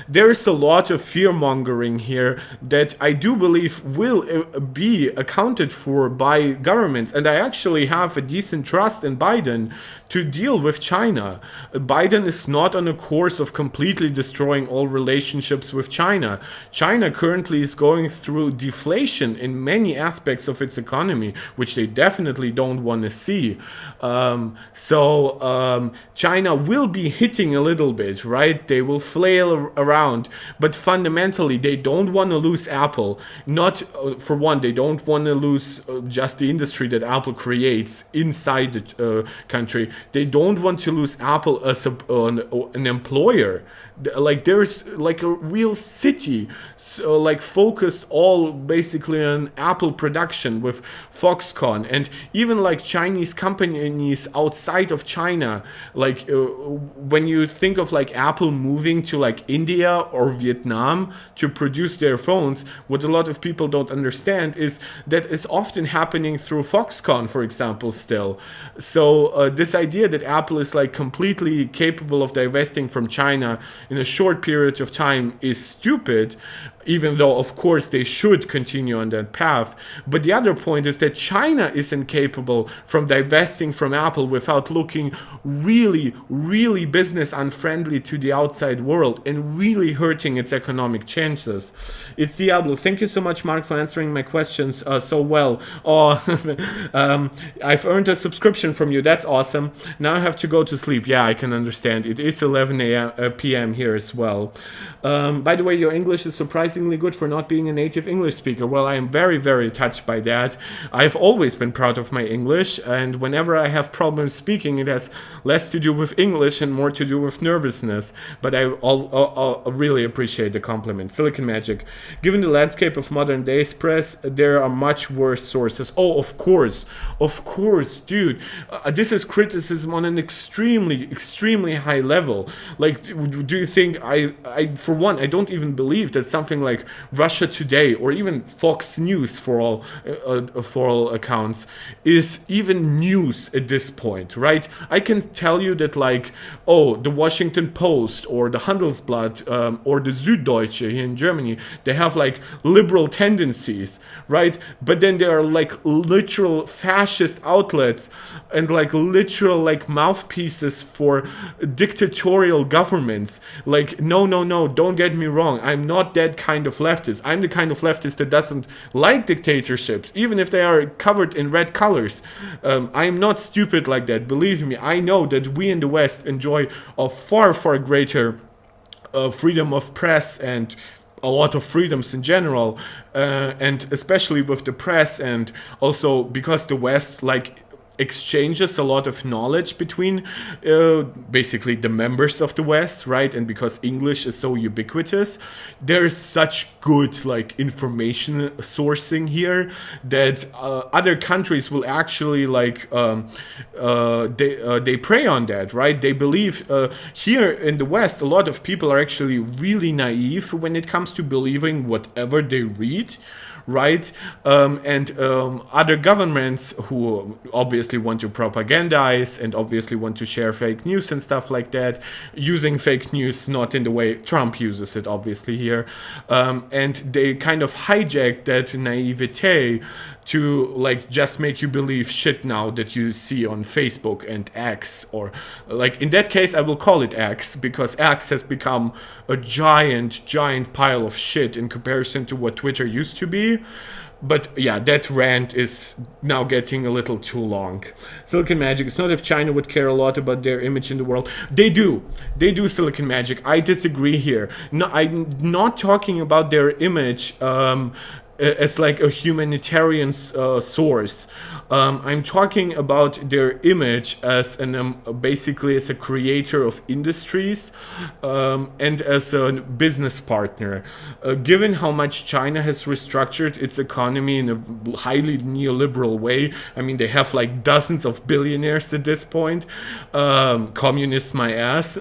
[SPEAKER 1] there's a lot of fear-mongering here that I do believe will be accounted for by governments. And I actually have a decent trust in Biden to deal with China. Biden is not on a course of completely destroying all relationships with China. China currently is going through deflation in many aspects of its economy, which they definitely don't want to see. China will be hitting a little bit, right? They will flail around, but fundamentally they don't want to lose Apple. Not for one, they don't want to lose just the industry that Apple creates inside the country. They don't want to lose Apple as an employer. Like there's like a real city, so like focused all basically on Apple production with Foxconn, and even like Chinese companies outside of China. Like when you think of like Apple moving to like India or Vietnam to produce their phones, what a lot of people don't understand is that it's often happening through Foxconn, for example, still. So this idea that Apple is like completely capable of divesting from China in a short period of time is stupid, even though of course they should continue on that path. But the other point is that China is incapable from divesting from Apple without looking really, really business unfriendly to the outside world and really hurting its economic chances. It's Diablo. Thank you so much, Mark, for answering my questions so well. I've earned a subscription from you. That's awesome. Now I have to go to sleep. Yeah, I can understand. It is 11 p.m. here as well. By the way, your English is surprisingly good for not being a native English speaker. Well, I am very, very touched by that. I've always been proud of my English, and whenever I have problems speaking, it has less to do with English and more to do with nervousness. But I really appreciate the compliment. Silicon Magic. Given the landscape of modern day's press, there are much worse sources. Oh, of course, dude. This is criticism on an extremely, extremely high level. Like, do you think for one, I don't even believe that something like Russia Today or even Fox News for all accounts is even news at this point, right? I can tell you that like, oh, the Washington Post or the Handelsblatt or the Süddeutsche here in Germany, they have like liberal tendencies, right? But then there are like literal fascist outlets and like literal like mouthpieces for dictatorial governments. Like, no, don't get me wrong. I'm not that kind of leftist. I'm the kind of leftist that doesn't like dictatorships, even if they are covered in red colors. I'm not stupid like that. Believe me, I know that we in the West enjoy a far, far greater freedom of press and a lot of freedoms in general, and especially with the press, and also because the West like exchanges a lot of knowledge between basically the members of the West, right? And because English is so ubiquitous, there's such good like information sourcing here that other countries will actually like they prey on that, right? They believe here in the West, a lot of people are actually really naive when it comes to believing whatever they read, right? And other governments who obviously want to propagandize and obviously want to share fake news and stuff like that, using fake news not in the way Trump uses it, obviously here, and they kind of hijack that naivete to like just make you believe shit now that you see on Facebook and X, or like in that case I will call it X, because X has become a giant pile of shit in comparison to what Twitter used to be. But yeah, that rant is now getting a little too long. Silicon Magic, it's not if China would care a lot about their image in the world. They do. They do, Silicon Magic. I disagree here. No, I'm not talking about their image as like a humanitarian source. I'm talking about their image as basically as a creator of industries and as a business partner. Given how much China has restructured its economy in a highly neoliberal way, I mean, they have like dozens of billionaires at this point. Communist my ass.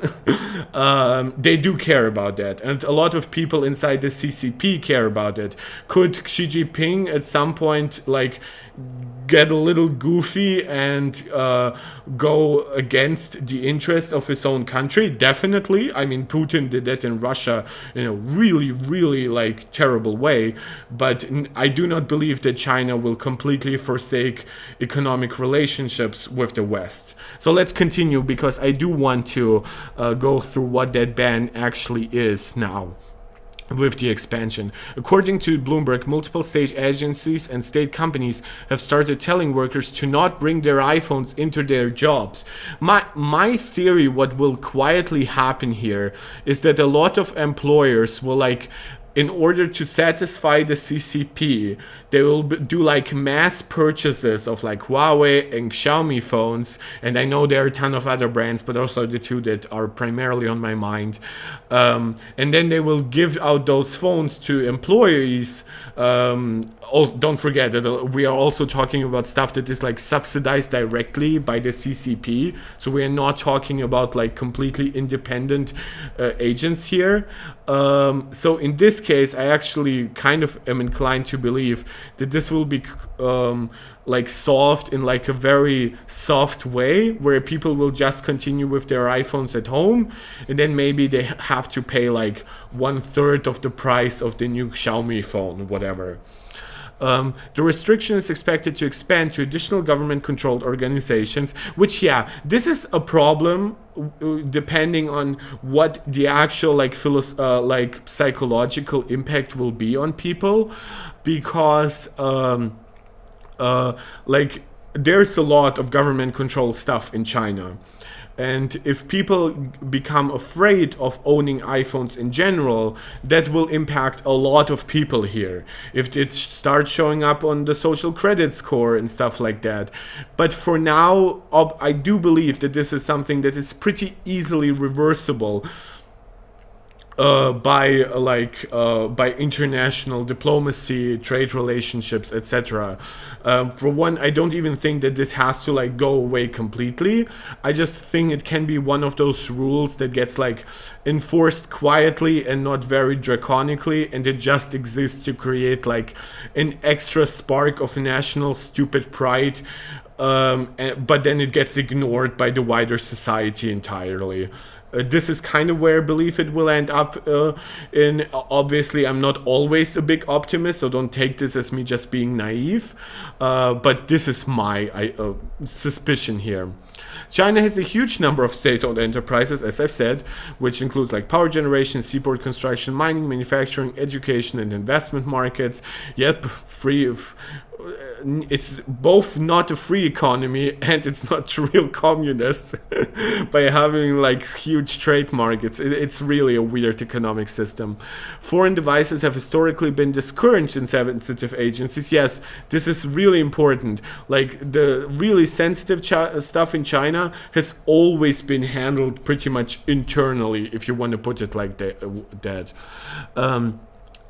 [SPEAKER 1] They do care about that, and a lot of people inside the CCP care about it. Could Xi Jinping at some point like get a little goofy and go against the interest of his own country? Definitely. I mean, Putin did that in Russia in a really like terrible way, but I do not believe that China will completely forsake economic relationships with the West. So let's continue, because I do want to go through what that ban actually is now with the expansion. According to Bloomberg, multiple state agencies and state companies have started telling workers to not bring their iPhones into their jobs. My theory, what will quietly happen here, is that a lot of employers will like, in order to satisfy the CCP, they will do like mass purchases of like Huawei and Xiaomi phones. And I know there are a ton of other brands, but also the two that are primarily on my mind. And then they will give out those phones to employees. Also, don't forget that we are also talking about stuff that is like subsidized directly by the CCP. So we are not talking about like completely independent agents here. So in this case, I actually kind of am inclined to believe that this will be like solved in like a very soft way, where people will just continue with their iPhones at home, and then maybe they have to pay like 1/3 of the price of the new Xiaomi phone, whatever. The restriction is expected to expand to additional government-controlled organizations, which, yeah, this is a problem depending on what the actual like psychological impact will be on people, because like there's a lot of government-controlled stuff in China. And if people become afraid of owning iPhones in general, that will impact a lot of people here. If it starts showing up on the social credit score and stuff like that. But for now, I do believe that this is something that is pretty easily reversible by international diplomacy, trade relationships, etc. For one, I don't even think that this has to like go away completely. I just think it can be one of those rules that gets like enforced quietly and not very draconically, and it just exists to create like an extra spark of national stupid pride. But then it gets ignored by the wider society entirely. This is kind of where I believe it will end up in. Obviously, I'm not always a big optimist, so don't take this as me just being naive. But this is my suspicion here. China has a huge number of state-owned enterprises, as I've said, which includes like power generation, seaport construction, mining, manufacturing, education, and investment markets. Yet, it's both not a free economy and it's not real communist by having like huge trade markets. It's really a weird economic system. Foreign devices have historically been discouraged in sensitive agencies. Yes, this is really important. Like the really sensitive stuff in China has always been handled pretty much internally, if you want to put it like that.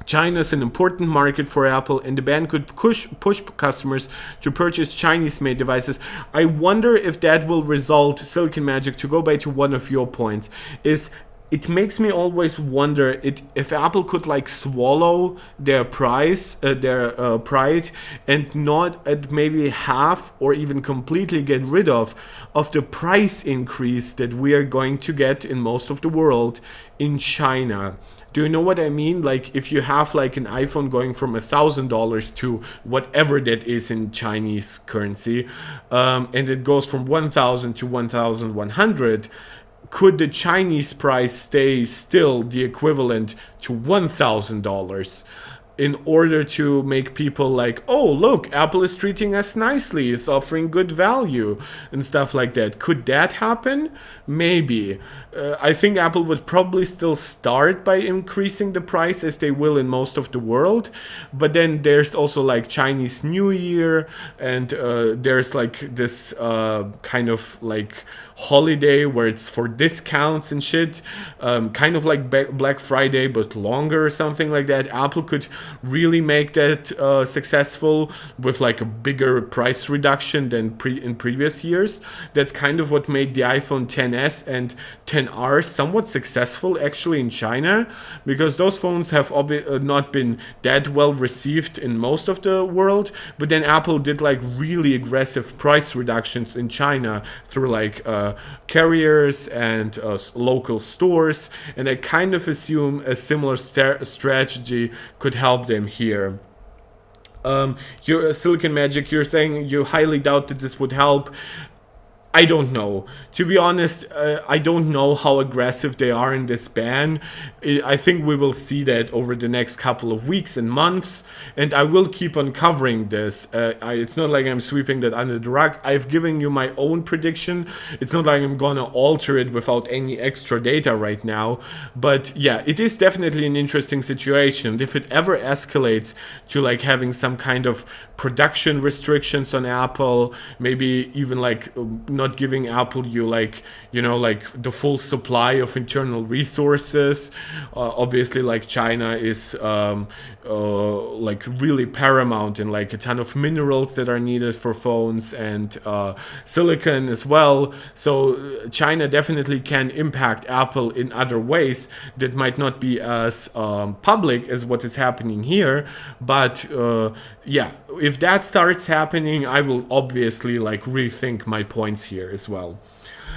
[SPEAKER 1] China is an important market for Apple, and the ban could push customers to purchase Chinese-made devices. I wonder if that will result, Silicon Magic, to go back to one of your points, is it makes me always wonder if Apple could like swallow their their pride, and not at maybe half or even completely get rid of the price increase that we are going to get in most of the world in China. Do you know what I mean? Like if you have like an iPhone going from $1,000 to whatever that is in Chinese currency, and it goes from 1,000 to 1,100, could the Chinese price stay still the equivalent to $1,000 in order to make people like, oh, look, Apple is treating us nicely, it's offering good value and stuff like that? Could that happen? Maybe. I think Apple would probably still start by increasing the price, as they will in most of the world. But then there's also like Chinese New Year, and there's like this kind of like holiday where it's for discounts and shit, kind of like Black Friday but longer or something like that. Apple could really make that successful with like a bigger price reduction than in previous years. That's kind of what made the iPhone XS and XR somewhat successful actually in China, because those phones have not been that well received in most of the world. But then Apple did like really aggressive price reductions in China through like carriers and local stores, and I kind of assume a similar strategy could help them here. Your Silicon Magic, you're saying you highly doubt that this would help. I don't know. To be honest, I don't know how aggressive they are in this ban. I think we will see that over the next couple of weeks and months, and I will keep on covering this. It's not like I'm sweeping that under the rug. I've given you my own prediction. It's not like I'm gonna alter it without any extra data right now. But yeah, it is definitely an interesting situation. If it ever escalates to like having some kind of production restrictions on Apple, maybe even like not giving Apple like the full supply of internal resources. Obviously, like China is like really paramount in like a ton of minerals that are needed for phones, and silicon as well. So China definitely can impact Apple in other ways that might not be as public as what is happening here. But yeah, if that starts happening, I will obviously like rethink my points here as well.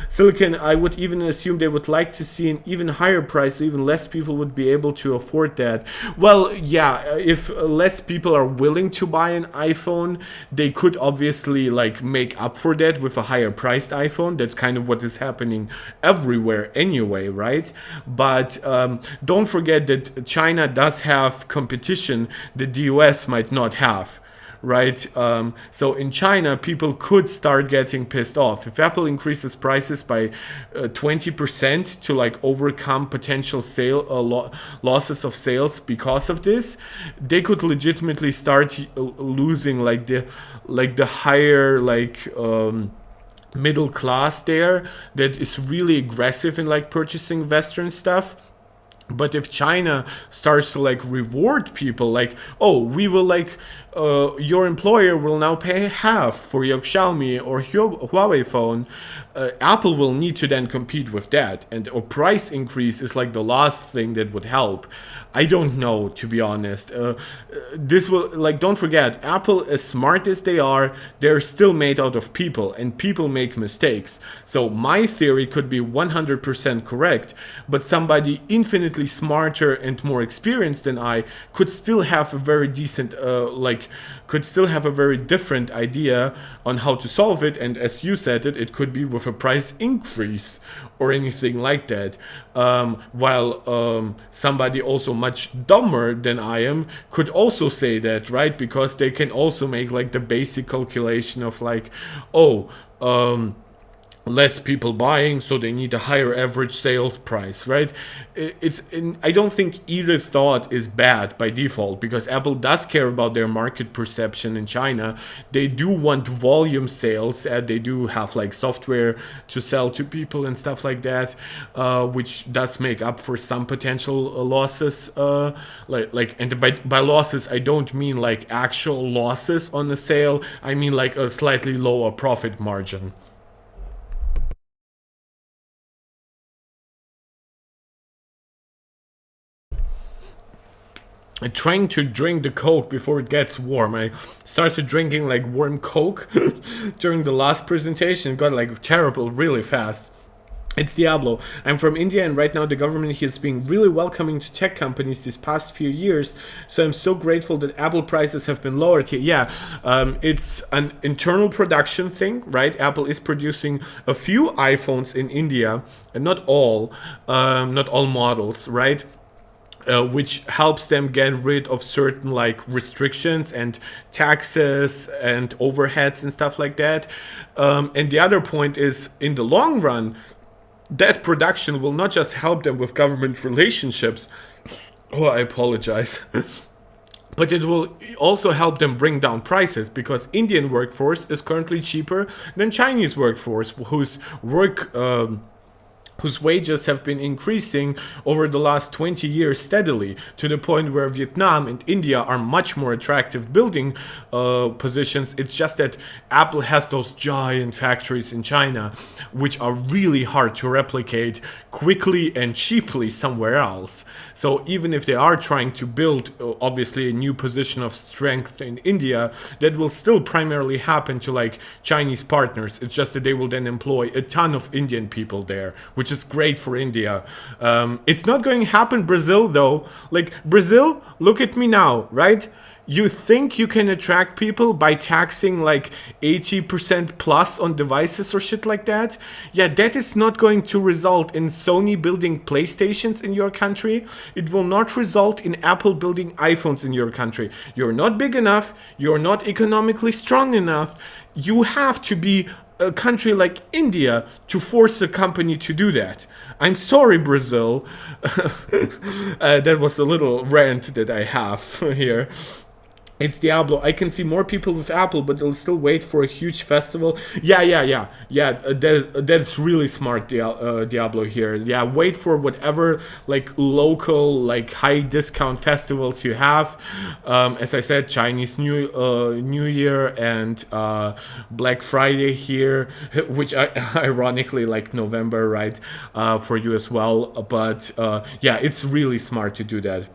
[SPEAKER 1] Silicon, I would even assume they would like to see an even higher price, so even less people would be able to afford that. Well, yeah, if less people are willing to buy an iPhone, they could obviously like make up for that with a higher priced iPhone. That's kind of what is happening everywhere anyway, right? But don't forget that China does have competition that the US might not have, right? So in China, people could start getting pissed off if Apple increases prices by 20% to like overcome potential losses of sales because of this. They could legitimately start losing like the higher middle class there that is really aggressive in like purchasing Western stuff. But if China starts to like reward people, like, oh, we will like, your employer will now pay half for your Xiaomi or Huawei phone, Apple will need to then compete with that. And a price increase is like the last thing that would help. I don't know, to be honest. This will, like, don't forget, Apple, as smart as they are, they're still made out of people, and people make mistakes. So my theory could be 100% correct, but somebody infinitely smarter and more experienced than I could still have a very decent, could still have a very different idea on how to solve it. And as you said it could be with a price increase or anything like that. While somebody also much dumber than I am could also say that, right? Because they can also make like the basic calculation of like, oh, less people buying, so they need a higher average sales price, right? I don't think either thought is bad by default, because Apple does care about their market perception in China. They do want volume sales, and they do have like software to sell to people and stuff like that, which does make up for some potential losses. And by losses, I don't mean like actual losses on the sale. I mean like a slightly lower profit margin. trying to drink the Coke before it gets warm. I started drinking like warm Coke during the last presentation. It got like terrible really fast. It's Diablo. I'm from India, and right now the government here is being really welcoming to tech companies these past few years. So I'm so grateful that Apple prices have been lowered here. Yeah, it's an internal production thing, right? Apple is producing a few iPhones in India, and not all models, right? Which helps them get rid of certain like restrictions and taxes and overheads and stuff like that. And the other point is, in the long run, that production will not just help them with government relationships. Oh, I apologize. But it will also help them bring down prices, because Indian workforce is currently cheaper than Chinese workforce, whose wages have been increasing over the last 20 years steadily, to the point where Vietnam and India are much more attractive building positions. It's just that Apple has those giant factories in China, which are really hard to replicate quickly and cheaply somewhere else. So even if they are trying to build, obviously, a new position of strength in India, that will still primarily happen to like Chinese partners. It's just that they will then employ a ton of Indian people there, which is great for India. It's not going to happen Brazil though. Like Brazil, look at me now, right? You think you can attract people by taxing like 80% plus on devices or shit like that? Yeah, that is not going to result in Sony building PlayStations in your country. It will not result in Apple building iPhones in your country. You're not big enough. You're not economically strong enough. You have to be a country like India to force a company to do that. I'm sorry, Brazil. That was a little rant that I have here. It's Diablo. I can see more people with Apple, but they'll still wait for a huge festival. Yeah. That's really smart, Diablo here. Yeah, wait for whatever like local, like high discount festivals you have. As I said, Chinese New Year and Black Friday here, which ironically like November, right, for you as well. But yeah, it's really smart to do that.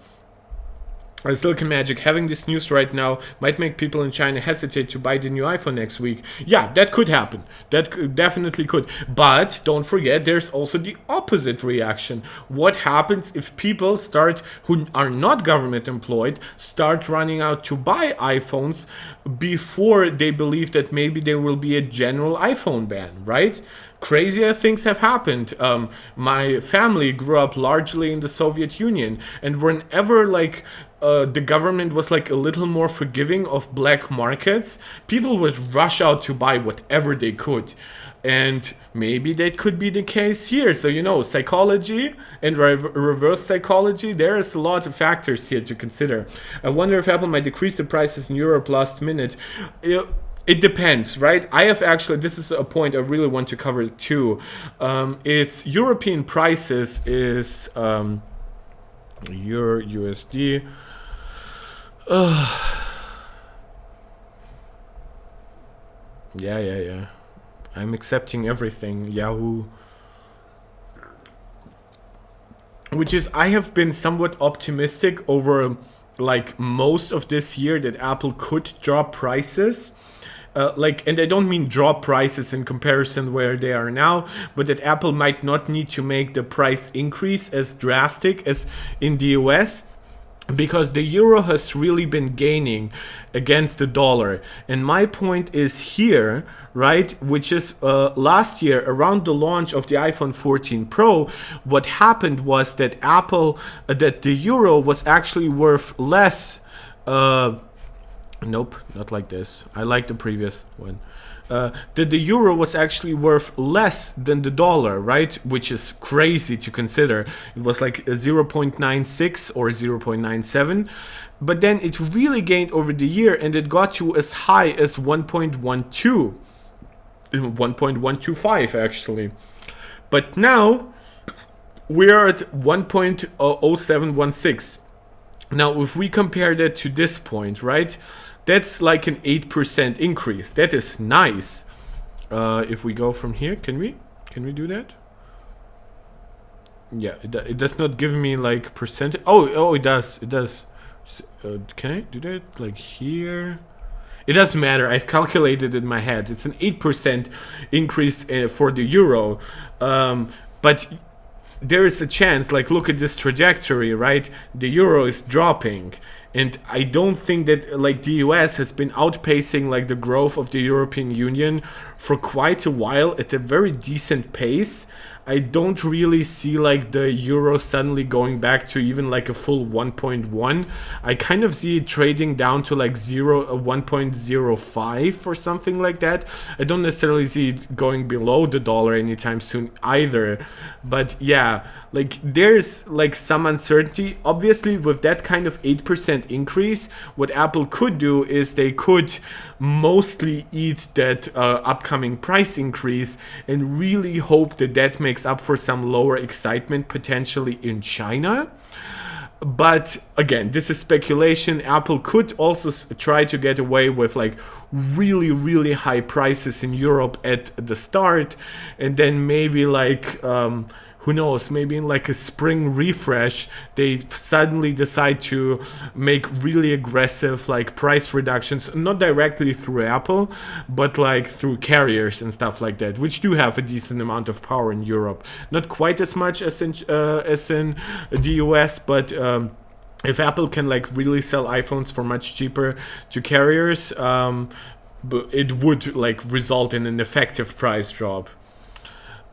[SPEAKER 1] Silicon Magic, having this news right now might make people in China hesitate to buy the new iPhone next week. Yeah, that could happen. Definitely could. But don't forget, there's also the opposite reaction. What happens if people who are not government employed, start running out to buy iPhones before they believe that maybe there will be a general iPhone ban, right? Crazier things have happened. My family grew up largely in the Soviet Union, and whenever the government was like a little more forgiving of black markets, people would rush out to buy whatever they could. And maybe that could be the case here. So, psychology and reverse psychology, there's a lot of factors here to consider. I wonder if Apple might decrease the prices in Europe last minute. It depends, right? This is a point I really want to cover too. It's European prices is Euro USD. Yeah. I'm accepting everything. Yahoo. Which is, I have been somewhat optimistic over like most of this year that Apple could drop prices. And I don't mean drop prices in comparison where they are now, but that Apple might not need to make the price increase as drastic as in the US, because the euro has really been gaining against the dollar. And my point is here, right, which is last year around the launch of the iPhone 14 Pro, what happened was that that the euro was actually worth less. Nope, not like this. I like the previous one. That the euro was actually worth less than the dollar, right? Which is crazy to consider. It was like 0.96 or 0.97. But then it really gained over the year, and it got to as high as 1.12. 1.125 actually. But now we're at 1.0716. Now, if we compare that to this point, right? That's like an 8% increase. That is nice. If we go from here, can we do that? Yeah, it does not give me like percentage. Oh, it does. Can I do that like here? It doesn't matter. I've calculated in my head. It's an 8% increase for the euro. But there is a chance, like, look at this trajectory, right? The euro is dropping. And I don't think that, like, the US has been outpacing, like, the growth of the European Union for quite a while at a very decent pace. I don't really see like the euro suddenly going back to even like a full 1.1. I kind of see it trading down to like 1.05 or something like that. I don't necessarily see it going below the dollar anytime soon either. But yeah, like there's like some uncertainty. Obviously, with that kind of 8% increase, what Apple could do is they could mostly eat that upcoming price increase and really hope that that makes up for some lower excitement potentially in China. But again, this is speculation. Apple could also try to get away with like really, really high prices in Europe at the start, and then maybe like who knows, maybe in like a spring refresh, they suddenly decide to make really aggressive like price reductions, not directly through Apple, but like through carriers and stuff like that, which do have a decent amount of power in Europe. Not quite as much as in the US, but if Apple can like really sell iPhones for much cheaper to carriers, it would like result in an effective price drop.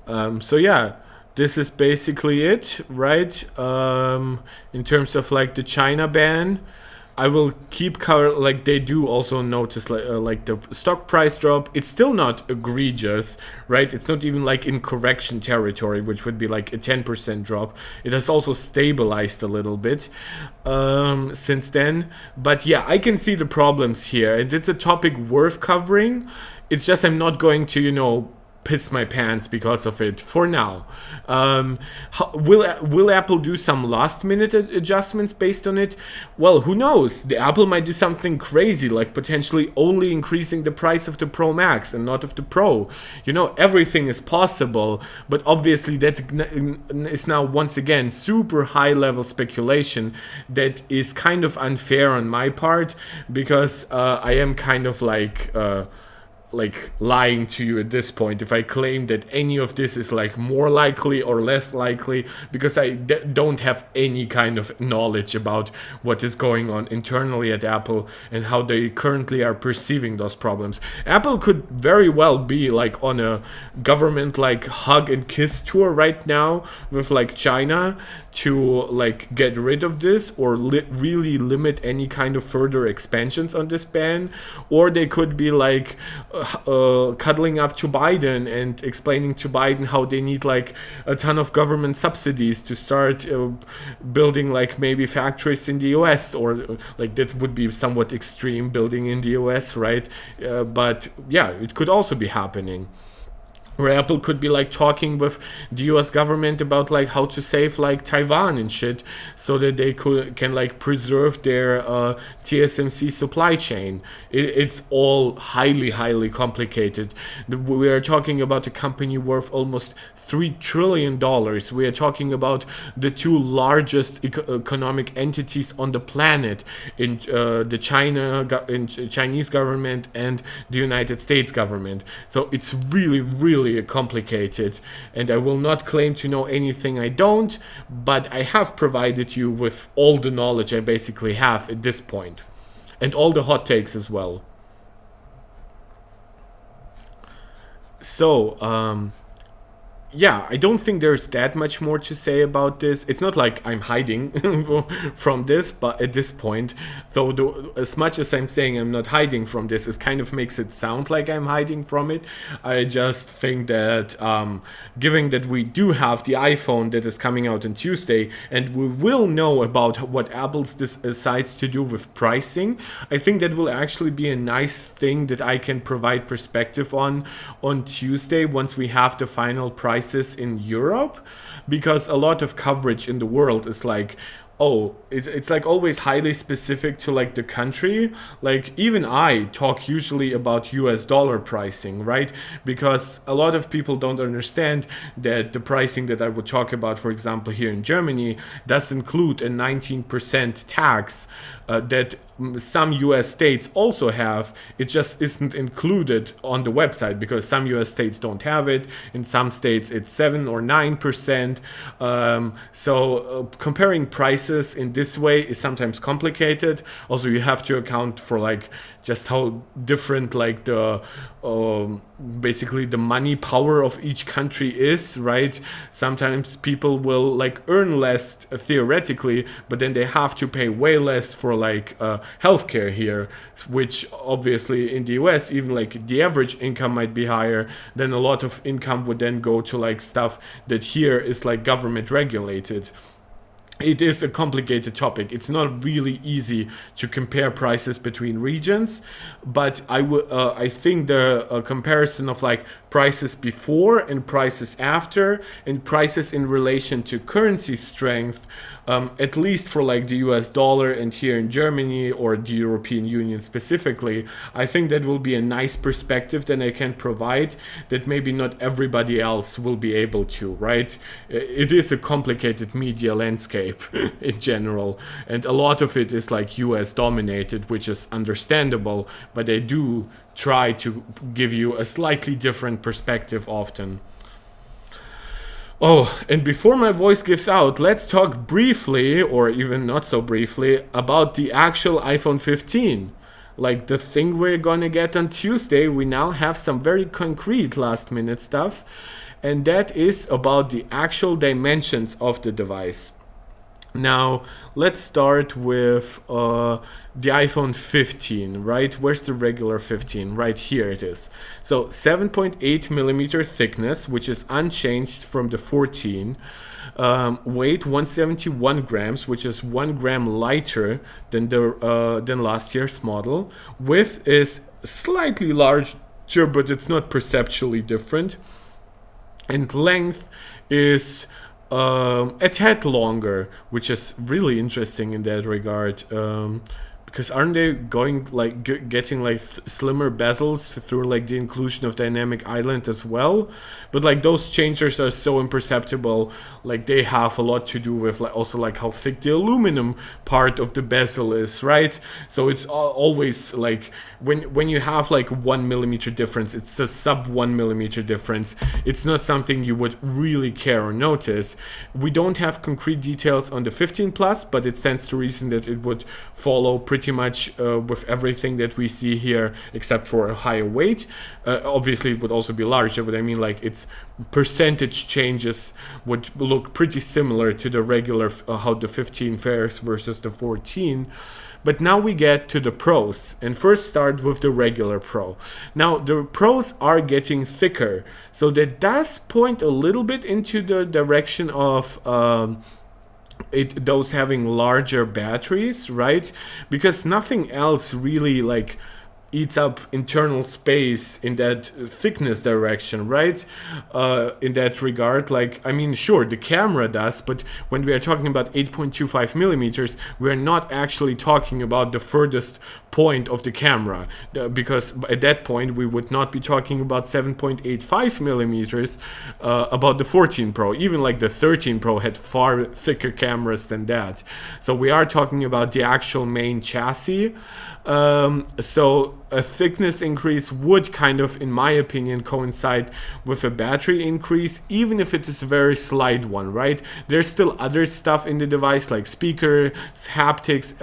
[SPEAKER 1] So yeah, this is basically it, right? In terms of like the China ban, I will keep cover. Like they do also notice like the stock price drop. It's still not egregious, right? It's not even like in correction territory, which would be like a 10% drop. It has also stabilized a little bit since then. But yeah, I can see the problems here, and it's a topic worth covering. It's just I'm not going to piss my pants because of it for now. Will Apple do some last minute adjustments based on it? Well, who knows? The Apple might do something crazy, like potentially only increasing the price of the Pro Max and not of the Pro. Everything is possible, but obviously that is now once again super high level speculation that is kind of unfair on my part, because I am kind of like lying to you at this point if I claim that any of this is like more likely or less likely, because I don't have any kind of knowledge about what is going on internally at Apple and how they currently are perceiving those problems. Apple could very well be like on a government like hug and kiss tour right now with like China to like get rid of this or really limit any kind of further expansions on this ban, or they could be like cuddling up to Biden and explaining to Biden how they need like a ton of government subsidies to start building like maybe factories in the US, or like that would be somewhat extreme, building in the US, right? But yeah, it could also be happening. Where Apple could be like talking with the US government about like how to save like Taiwan and shit, so that they can like preserve their TSMC supply chain. It's all highly complicated. We are talking about a company worth almost $3 trillion. We are talking about the two largest economic entities on the planet in the Chinese government and the United States government. So it's really complicated, and I will not claim to know anything I don't, but I have provided you with all the knowledge I basically have at this point, and all the hot takes as well. So yeah, I don't think there's that much more to say about this. It's not like I'm hiding from this, but at this point, though, as much as I'm saying I'm not hiding from this, it kind of makes it sound like I'm hiding from it. I just think that given that we do have the iPhone that is coming out on Tuesday, and we will know about what Apple decides to do with pricing, I think that will actually be a nice thing that I can provide perspective on Tuesday once we have the final prices in Europe, because a lot of coverage in the world is like Oh, it's like always highly specific to like the country. Like even I talk usually about US dollar pricing, right? Because a lot of people don't understand that the pricing that I would talk about, for example, here in Germany, does include a 19% tax that some US states also have. It just isn't included on the website because some US states don't have it. In some states it's 7 or 9%. Comparing prices in this way is sometimes complicated. Also, you have to account for like just how different like the basically the money power of each country is, right? Sometimes people will like earn less theoretically, but then they have to pay way less for like healthcare here, which obviously in the US, even like the average income might be higher. Then a lot of income would then go to like stuff that here is like government regulated. It is a complicated topic. It's not really easy to compare prices between regions, but I think the comparison of like prices before and prices after and prices in relation to currency strength, at least for like the US dollar and here in Germany or the European Union specifically, I think that will be a nice perspective that I can provide that maybe not everybody else will be able to, right? It is a complicated media landscape in general, and a lot of it is like US dominated, which is understandable, but they do try to give you a slightly different perspective often. Oh, and before my voice gives out, let's talk briefly, or even not so briefly, about the actual iPhone 15. Like the thing we're gonna get on Tuesday, we now have some very concrete last minute stuff, and that is about the actual dimensions of the device. Now, let's start with the iPhone 15, right? Where's the regular 15? Right here it is. So 7.8 millimeter thickness, which is unchanged from the 14. Weight 171 grams, which is 1 gram lighter than than last year's model. Width is slightly larger, but it's not perceptually different. And length is a tad longer, which is really interesting in that regard. Because aren't they going like getting like slimmer bezels through like the inclusion of dynamic island as well? But like those changes are so imperceptible. Like they have a lot to do with like also like how thick the aluminum part of the bezel is, right? So it's always like when you have like 1 millimeter difference, it's a sub 1 millimeter difference. It's not something you would really care or notice. We don't have concrete details on the 15 Plus, but it stands to reason that it would follow pretty much with everything that we see here, except for a higher weight. Obviously, it would also be larger, but I mean, like its percentage changes would look pretty similar to the regular how the 15 fares versus the 14. But now we get to the pros, and first start with the regular Pro. Now the pros are getting thicker, so that does point a little bit into the direction of those having larger batteries, right? Because nothing else really like eats up internal space in that thickness direction, right? In that regard, like, I mean, sure, the camera does, but when we are talking about 8.25 millimeters, we're not actually talking about the furthest point of the camera, because at that point we would not be talking about 7.85 millimeters about the 14 Pro. Even like the 13 Pro had far thicker cameras than that. So we are talking about the actual main chassis. So a thickness increase would kind of, in my opinion, coincide with a battery increase, even if it is a very slight one, right? There's still other stuff in the device like speakers, haptics,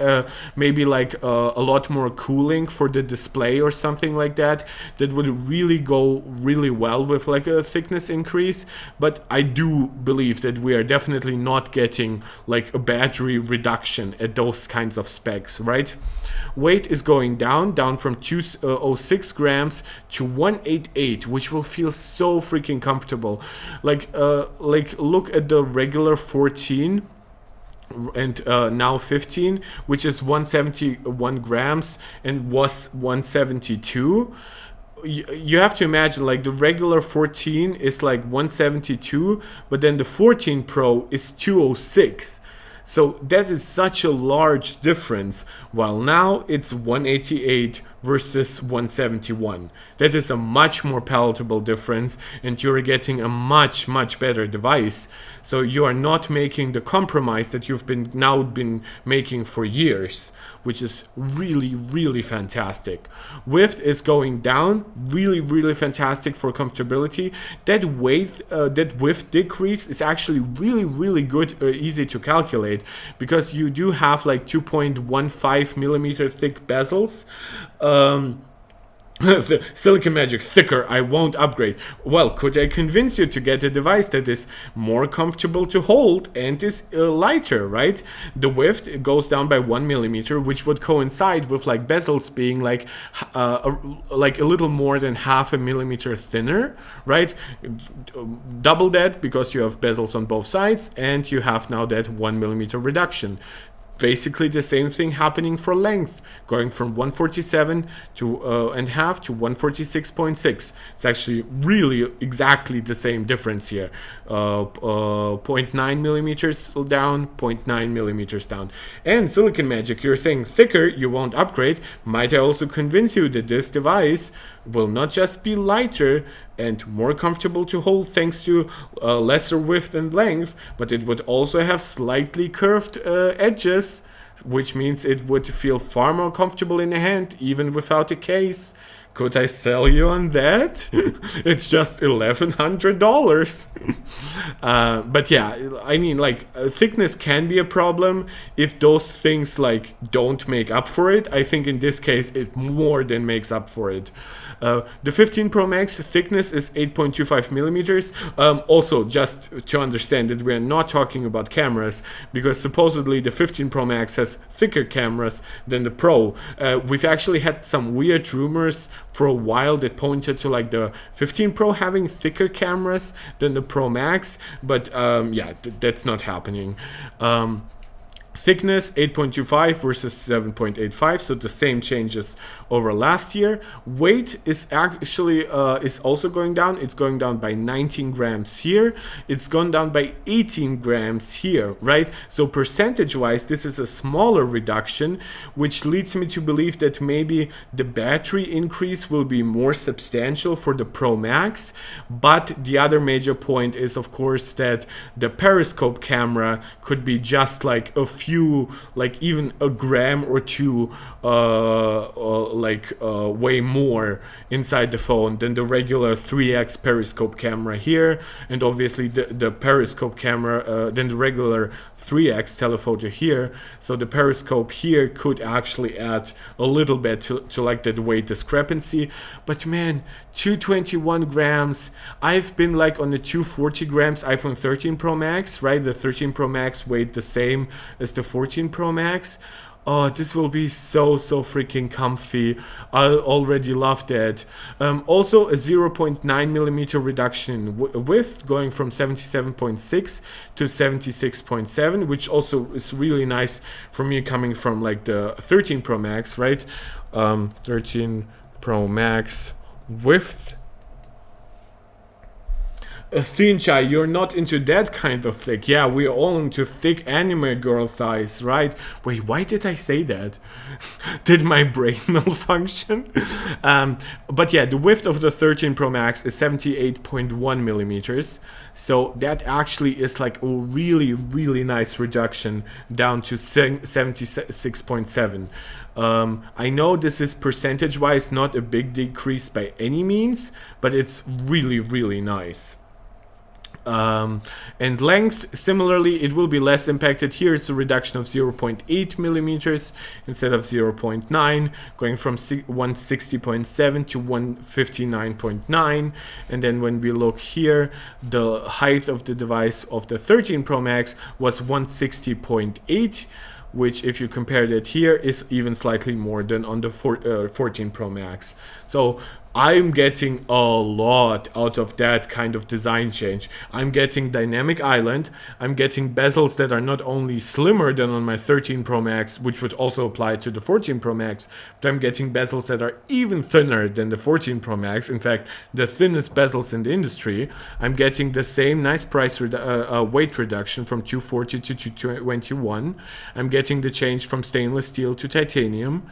[SPEAKER 1] maybe like a lot more cooling for the display or something like that would really go really well with like a thickness increase. But I do believe that we are definitely not getting like a battery reduction at those kinds of specs, right? Weight is going down from 206 grams to 188, which will feel so freaking comfortable. Like look at the regular 14 and now 15, which is 171 grams and was 172. You have to imagine like the regular 14 is like 172, but then the 14 Pro is 206. So that is such a large difference, while now it's 188 versus 171. That is a much more palatable difference, and you're getting a much better device. So you are not making the compromise that you've been making for years, which is really fantastic. Width is going down, really fantastic for comfortability. That width decrease is actually really good, easy to calculate, because you do have like 2.15 millimeter thick bezels. The Silicone Magic thicker, I won't upgrade. Well, could I convince you to get a device that is more comfortable to hold and is lighter, right? The width goes down by 1 millimeter, which would coincide with like bezels being like a little more than half a millimeter thinner, right? Double that because you have bezels on both sides, and you have now that 1 millimeter reduction. Basically the same thing happening for length, going from 147 and a half to 146.6. It's actually really exactly the same difference here. 0.9 millimeters down, 0.9 millimeters down. And Silicone Magic, you're saying thicker, you won't upgrade. Might I also convince you that this device will not just be lighter and more comfortable to hold thanks to lesser width and length, but it would also have slightly curved edges, which means it would feel far more comfortable in the hand even without a case. Could I sell you on that? It's just $1,100. But yeah, I mean, like, thickness can be a problem if those things like don't make up for it. I think in this case it more than makes up for it. The 15 Pro Max thickness is 8.25 millimeters. Also, just to understand that we're not talking about cameras, because supposedly the 15 Pro Max has thicker cameras than the Pro. We've actually had some weird rumors for a while that pointed to like the 15 Pro having thicker cameras than the Pro Max, but yeah, that's not happening. Thickness 8.25 versus 7.85, so the same changes over last year. Weight is actually is also going down. It's going down by 19 grams here. It's gone down by 18 grams here, right? So percentage wise, this is a smaller reduction, which leads me to believe that maybe the battery increase will be more substantial for the Pro Max. But the other major point is, of course, that the periscope camera could be just like a few, like even a gram or two way more inside the phone than the regular 3x periscope camera here, and obviously the periscope camera than the regular 3x telephoto here. So the periscope here could actually add a little bit to like that weight discrepancy. But man, 221 grams, I've been like on the 240 grams iPhone 13 Pro Max, right? The 13 Pro Max weighed the same as the 14 Pro Max. Oh, this will be so freaking comfy. I already love that. Also a 0.9 millimeter reduction in width, going from 77.6 to 76.7, which also is really nice for me coming from like the 13 Pro Max, right? 13 Pro Max width. Thinchai, you're not into that kind of thick. Yeah, we're all into thick anime girl thighs, right? Wait, why did I say that? Did my brain malfunction? But yeah, the width of the 13 Pro Max is 78.1 millimeters. So that actually is like a really nice reduction down to 76.7. I know this is percentage-wise not a big decrease by any means, but it's really nice. And length, similarly, it will be less impacted. Here it's a reduction of 0.8 millimeters instead of 0.9, going from 160.7 to 159.9. And then when we look here, the height of the device of the 13 Pro Max was 160.8, which if you compare that here is even slightly more than on the 14 Pro Max. So I'm getting a lot out of that kind of design change. I'm getting dynamic island. I'm getting bezels that are not only slimmer than on my 13 Pro Max, which would also apply to the 14 Pro Max, but I'm getting bezels that are even thinner than the 14 Pro Max. In fact, the thinnest bezels in the industry. I'm getting the same nice weight reduction from 240 to 221. I'm getting the change from stainless steel to titanium.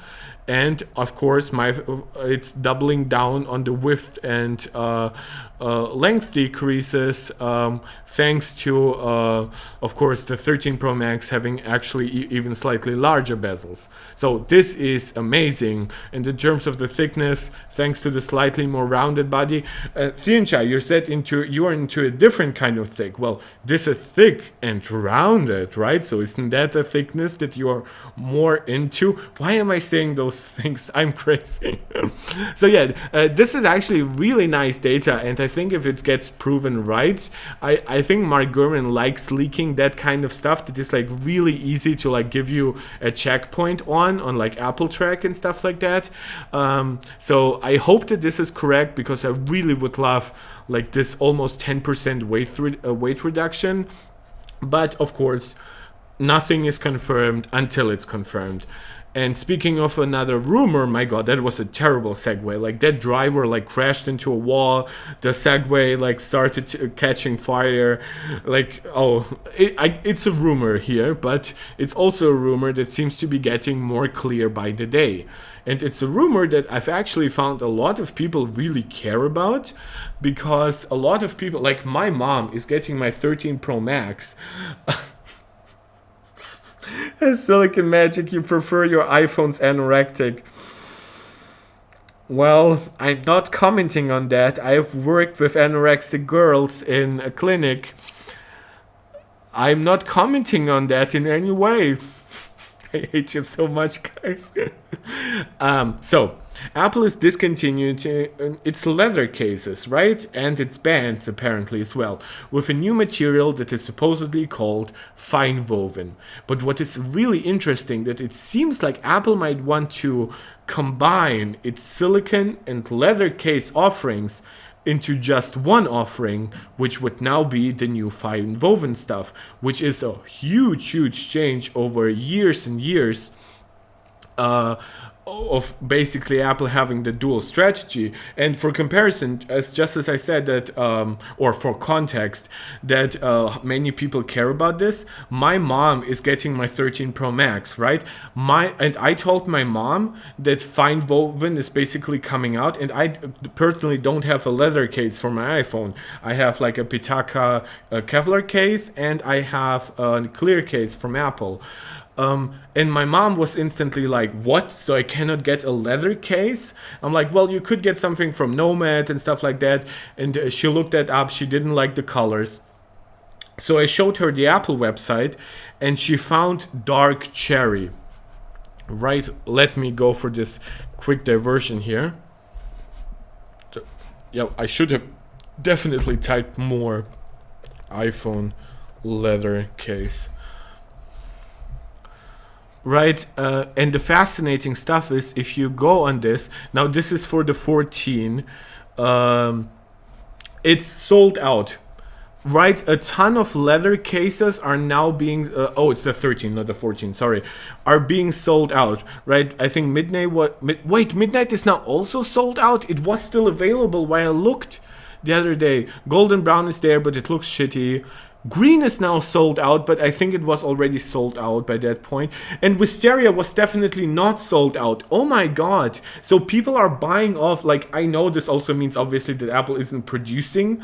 [SPEAKER 1] And of course, it's doubling down on the width and length decreases, thanks to, of course, the 13 Pro Max having actually even slightly larger bezels. So this is amazing. And in terms of the thickness, thanks to the slightly more rounded body, Thiencha, you are into a different kind of thick. Well, this is thick and rounded, right? So isn't that a thickness that you are more into? Why am I saying those things? I'm crazy. So yeah, this is actually really nice data, and I think if it gets proven right, I think Mark Gurman likes leaking that kind of stuff that is like really easy to like give you a checkpoint on like Apple Track and stuff like that. So I hope that this is correct, because I really would love like this almost 10% weight reduction. But of course, nothing is confirmed until it's confirmed. And speaking of another rumor, my god, that was a terrible segue. Like, that driver like crashed into a wall. The Segway like started catching fire. Like, it's a rumor here, but it's also a rumor that seems to be getting more clear by the day. And it's a rumor that I've actually found a lot of people really care about, because a lot of people, like my mom, is getting my 13 Pro Max. Silicon Magic, you prefer your iPhones anorectic. Well, I'm not commenting on that. I've worked with anorexic girls in a clinic. I'm not commenting on that in any way. I hate you so much, guys. So, Apple is discontinuing its leather cases, right? And its bands, apparently, as well, with a new material that is supposedly called fine woven. But what is really interesting, that it seems like Apple might want to combine its silicone and leather case offerings into just one offering, which would now be the new fine woven stuff, which is a huge change over years and years of basically Apple having the dual strategy. And for comparison, just as I said that, or for context, that many people care about this, my mom is getting my 13 Pro Max, right? And I told my mom that fine woven is basically coming out, and I personally don't have a leather case for my iPhone. I have like a Pitaka Kevlar case, and I have a clear case from Apple. And my mom was instantly like, what? So I cannot get a leather case? I'm like, well, you could get something from Nomad and stuff like that. And she looked that up. She didn't like the colors. So I showed her the Apple website, and she found dark cherry. Right? Let me go for this quick diversion here. Yeah, I should have definitely typed more iPhone leather case. Right, and the fascinating stuff is, if you go on this, now this is for the 14, it's sold out, right? A ton of leather cases are now being, it's the 13, not the 14, sorry, are being sold out, right? I think Midnight is now also sold out. It was still available while I looked the other day. Golden Brown is there, but it looks shitty. Green is now sold out, but I think it was already sold out by that point. And Wisteria was definitely not sold out. Oh my god. So people are buying off. Like, I know this also means obviously that Apple isn't producing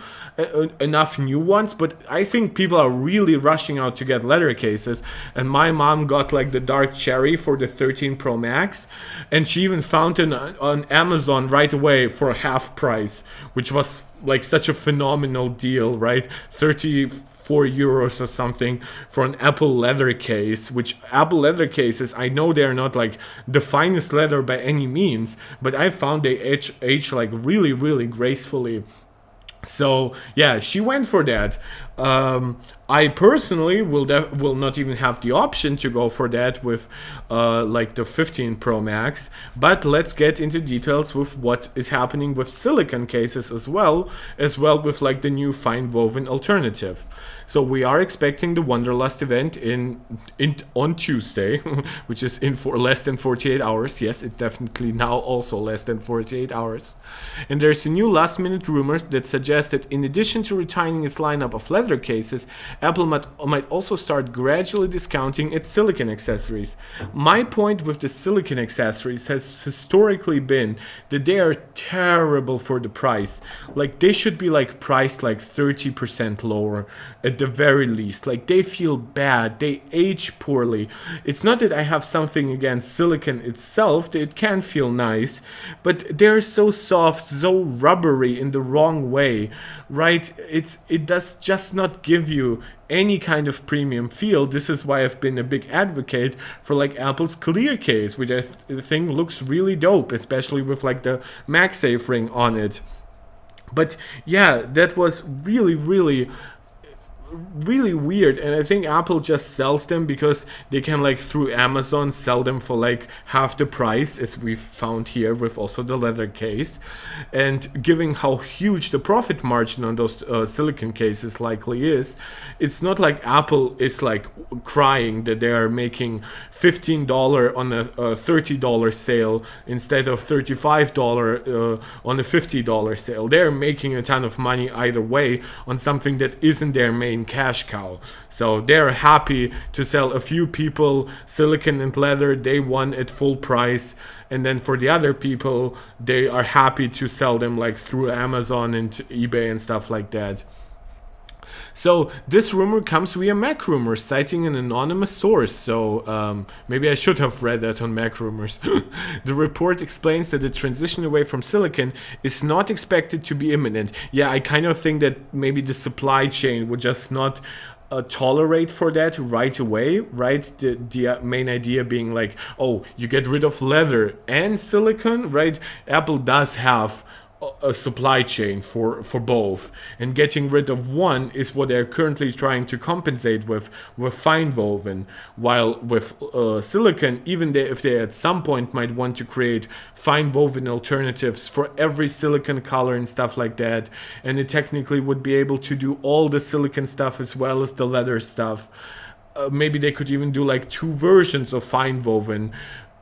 [SPEAKER 1] enough new ones, but I think people are really rushing out to get leather cases. And my mom got like the dark cherry for the 13 Pro Max, and she even found it on Amazon right away for half price, which was like such a phenomenal deal, right? 34 euros or something for an Apple leather case, which Apple leather cases, I know they're not like the finest leather by any means, but I found they age like really gracefully. So yeah, she went for that. I personally will not even have the option to go for that with like the 15 Pro Max. But let's get into details with what is happening with silicon cases as well with like the new fine woven alternative. So we are expecting the Wanderlust event on Tuesday, which is in for less than 48 hours. Yes, it's definitely now also less than 48 hours. And there's a new last-minute rumor that suggests that in addition to retiring its lineup of leather cases, Apple might also start gradually discounting its silicon accessories. My point with the silicon accessories has historically been that they are terrible for the price. Like, they should be like priced like 30% lower at the very least. Like, they feel bad, they age poorly. It's not that I have something against silicon itself, it can feel nice, but they're so soft, so rubbery in the wrong way, right? It does just not give you any kind of premium feel. This is why I've been a big advocate for like Apple's clear case, which I think looks really dope, especially with like the MagSafe ring on it. But yeah, that was really weird, and I think Apple just sells them because they can, like, through Amazon sell them for like half the price, as we found here with also the leather case. And given how huge the profit margin on those silicon cases likely is, it's not like Apple is like crying that they are making $15 on a $30 sale instead of $35 on a $50 sale. They're making a ton of money either way on something that isn't their main cash cow. So they're happy to sell a few people silicon and leather day one at full price, and then for the other people they are happy to sell them like through Amazon and eBay and stuff like that. So this rumor comes via Mac Rumors, citing an anonymous source. So maybe I should have read that on Mac Rumors. The report explains that the transition away from silicon is not expected to be imminent. Yeah, I kind of think that maybe the supply chain would just not tolerate for that right away, right? The main idea being like, oh, you get rid of leather and silicon, right? Apple does have a supply chain for both, and getting rid of one is what they're currently trying to compensate with fine woven, while with silicon, even if they at some point might want to create fine woven alternatives for every silicon color and stuff like that, and it technically would be able to do all the silicon stuff as well as the leather stuff. Maybe they could even do like two versions of fine woven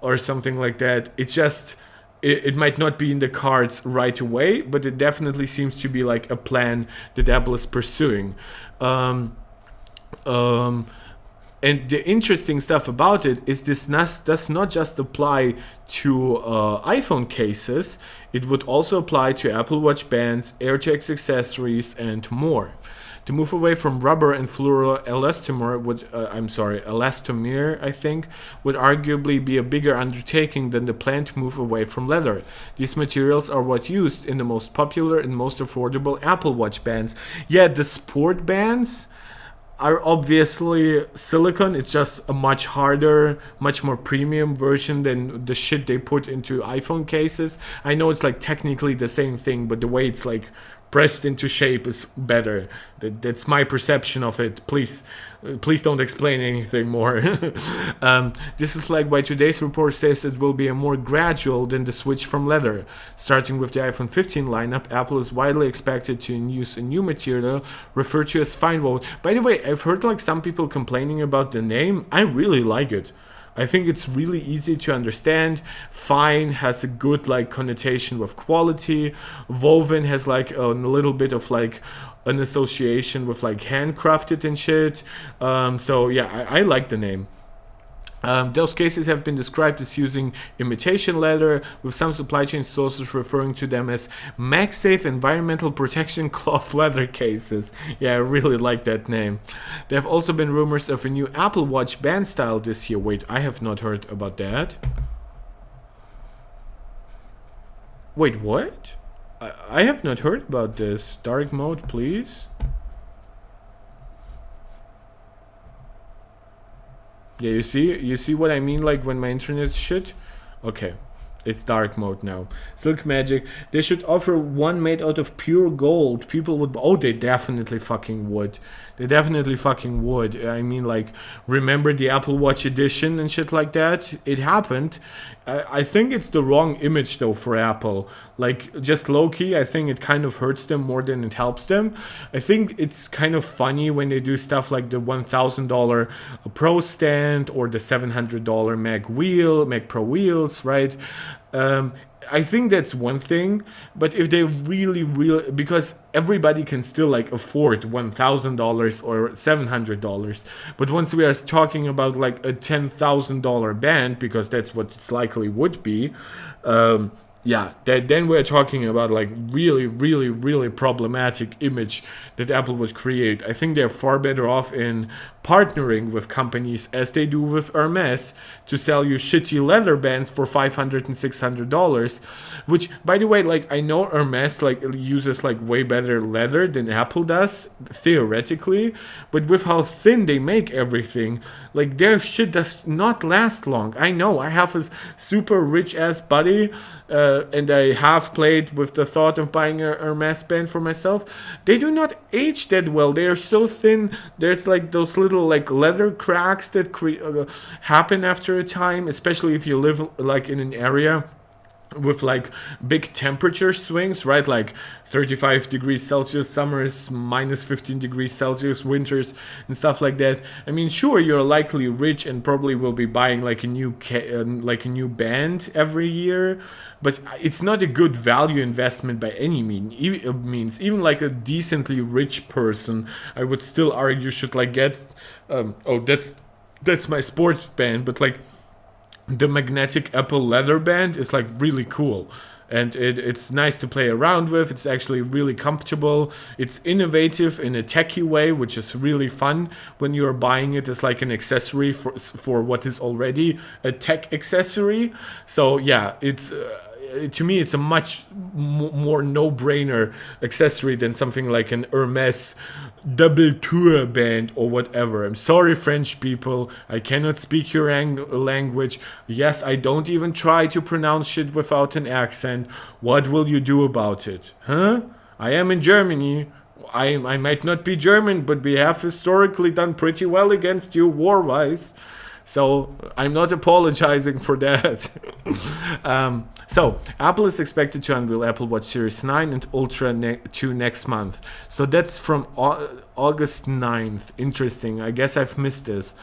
[SPEAKER 1] or something like that. It's just it might not be in the cards right away, but it definitely seems to be like a plan that Apple is pursuing. And the interesting stuff about it is this does not just apply to iPhone cases. It would also apply to Apple Watch bands, AirTags accessories, and more. The move away from rubber and fluoroelastomer elastomer, I think, would arguably be a bigger undertaking than the planned move away from leather. These materials are what used in the most popular and most affordable Apple Watch bands. Yeah, the sport bands are obviously silicone. It's just a much harder, much more premium version than the shit they put into iPhone cases. I know it's like technically the same thing, but the way it's like pressed into shape is better. That's my perception of it. Please don't explain anything more. This is like why today's report says it will be a more gradual than the switch from leather. Starting with the iPhone 15 lineup, Apple is widely expected to use a new material referred to as fine woven. By the way, I've heard like some people complaining about the name. I really like it. I think it's really easy to understand. Fine has a good like connotation with quality. Woven has like a little bit of like an association with like handcrafted and shit. So yeah, I like the name. Those cases have been described as using imitation leather, with some supply chain sources referring to them as MagSafe environmental protection cloth leather cases. Yeah, I really like that name. There have also been rumors of a new Apple Watch band style this year. Wait, I have not heard about that. Wait, what? I have not heard about this. Dark mode, please. Yeah, you see what I mean, like when my internet shit? Okay. It's dark mode now. Silk Magic. They should offer one made out of pure gold. People would. Oh, they definitely fucking would. They definitely fucking would. I mean, like, remember the Apple Watch edition and shit like that? It happened. I think it's the wrong image though for Apple. Like, just low key, I think it kind of hurts them more than it helps them. I think it's kind of funny when they do stuff like the $1,000 Pro stand or the $700 Mac Pro wheels, right? I think that's one thing, but if they really, because everybody can still like afford $1,000 or $700, but once we are talking about like a $10,000 band, because that's what it's likely would be, yeah, then we're talking about like really problematic image that Apple would create. I think they're far better off in partnering with companies as they do with Hermes to sell you shitty leather bands for $500 and $600, which, by the way, like, I know Hermes like uses like way better leather than Apple does theoretically, but with how thin they make everything, like, their shit does not last long. I know I have a super rich ass buddy, and I have played with the thought of buying a Hermes band for myself. They do not age that well. They are so thin. There's like those little like leather cracks that happen after a time, especially if you live like in an area with like big temperature swings, right? Like 35 degrees Celsius summers, minus 15 degrees Celsius winters, and stuff like that. I mean, sure, you're likely rich and probably will be buying like a new band every year, but it's not a good value investment by any means. Even like a decently rich person, I would still argue should like get that's my sports band, but like the magnetic Apple leather band is like really cool, and it's nice to play around with. It's actually really comfortable. It's innovative in a techie way, which is really fun when you're buying it as like an accessory for what is already a tech accessory. So yeah, it's to me it's a much more no-brainer accessory than something like an Hermes double tour band or whatever. I'm sorry, French people, I cannot speak your language. Yes, I don't even try to pronounce shit without an accent. What will you do about it? Huh? I am in Germany. I might not be German, but we have historically done pretty well against you war-wise. So I'm not apologizing for that. So Apple is expected to unveil Apple Watch Series 9 and Ultra 2 next month. So that's from August 9th. Interesting. I guess I've missed this.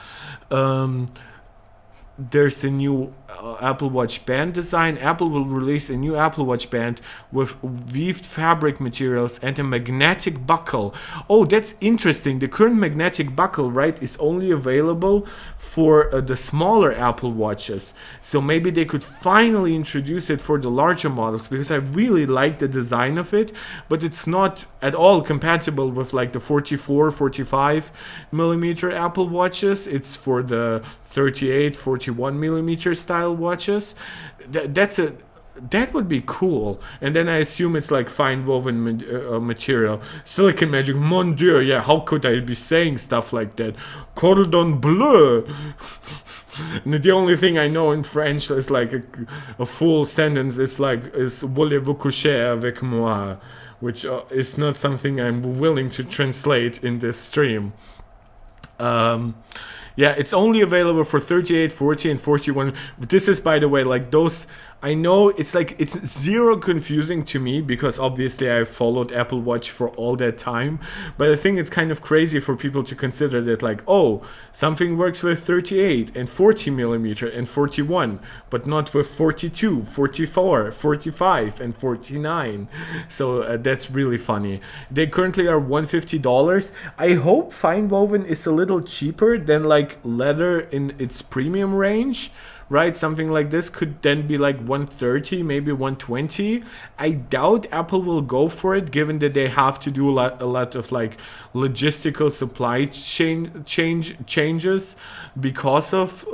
[SPEAKER 1] There's a new Apple Watch band design. Apple will release a new Apple Watch band with weaved fabric materials and a magnetic buckle. Oh, that's interesting. The current magnetic buckle, right, is only available for the smaller Apple Watches. So maybe they could finally introduce it for the larger models, because I really like the design of it, but it's not at all compatible with like the 44, 45 millimeter Apple Watches. It's for the 38, 41 millimeter style watches. That would be cool. And then I assume it's like fine woven material. Silicone Magic, mon dieu, yeah, how could I be saying stuff like that? Cordon bleu. And the only thing I know in French is like a full sentence is voulez-vous coucher avec moi, which is not something I'm willing to translate in this stream. Yeah, it's only available for 38, 40, and 41. But this is, by the way, like those. I know it's zero confusing to me, because obviously I followed Apple Watch for all that time. But I think it's kind of crazy for people to consider that, like, oh, something works with 38 and 40 millimeter and 41, but not with 42, 44, 45, and 49. So that's really funny. They currently are $150. I hope fine woven is a little cheaper than like leather in its premium range. Right, something like this could then be like $130, maybe $120. I doubt Apple will go for it, given that they have to do a lot of like logistical supply chain changes because of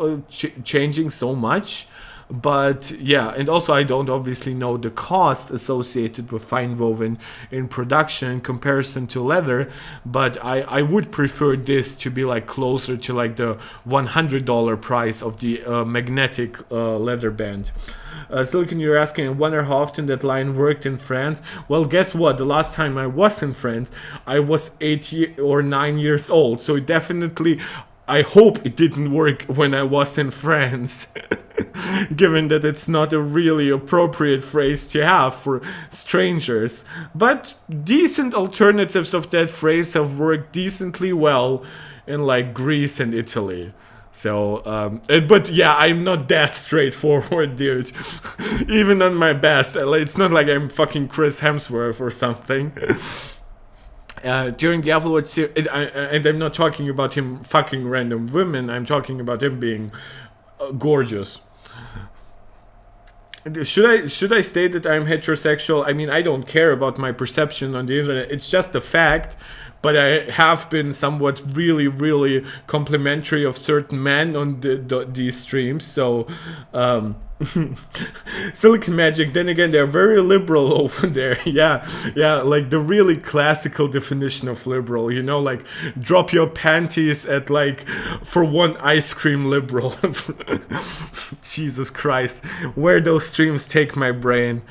[SPEAKER 1] changing so much. But yeah, and also I don't obviously know the cost associated with fine woven in production in comparison to leather, but I would prefer this to be like closer to like the $100 price of the magnetic leather band. Silicon, you're asking, I wonder how often that line worked in France. Well, guess what? The last time I was in France, I was or 9 years old. So it definitely, I hope it didn't work when I was in France. Given that it's not a really appropriate phrase to have for strangers. But decent alternatives of that phrase have worked decently well in like Greece and Italy. So, but yeah, I'm not that straightforward, dude. Even on my best, it's not like I'm fucking Chris Hemsworth or something. During the Apple Watch series, and I'm not talking about him fucking random women, I'm talking about him being gorgeous. Should I state that I'm heterosexual? I mean, I don't care about my perception on the internet. It's just a fact. But I have been somewhat really, really complimentary of certain men on these streams. So, Silicon Magic, then again, they're very liberal over there. Yeah, like the really classical definition of liberal, you know, like drop your panties at like for one ice cream liberal. Jesus Christ, where those streams take my brain.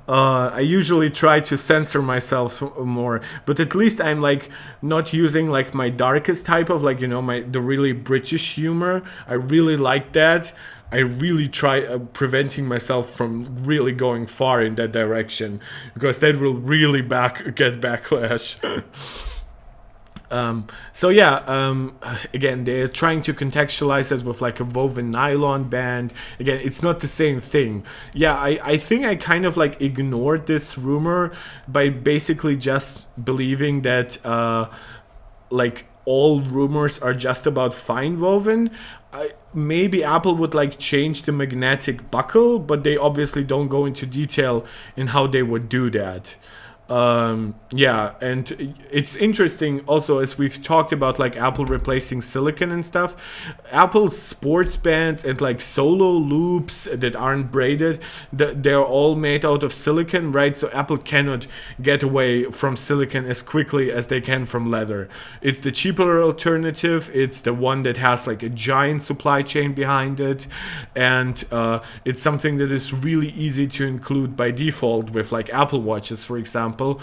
[SPEAKER 1] I usually try to censor myself more, but at least I'm like not using like my darkest type of like, you know, the really British humor. I really like that. I really try preventing myself from really going far in that direction, because that will really get backlash. So yeah, again, they're trying to contextualize it with like a woven nylon band. Again, it's not the same thing. Yeah, I think I kind of like ignored this rumor by basically just believing that like all rumors are just about fine woven. Maybe Apple would like change the magnetic buckle, but they obviously don't go into detail in how they would do that. Yeah, and it's interesting also, as we've talked about like Apple replacing silicon and stuff. Apple's sports bands and like solo loops that aren't braided, they're all made out of silicon, right? So Apple cannot get away from silicon as quickly as they can from leather. It's the cheaper alternative. It's the one that has like a giant supply chain behind it, and it's something that is really easy to include by default with like Apple Watches, for example.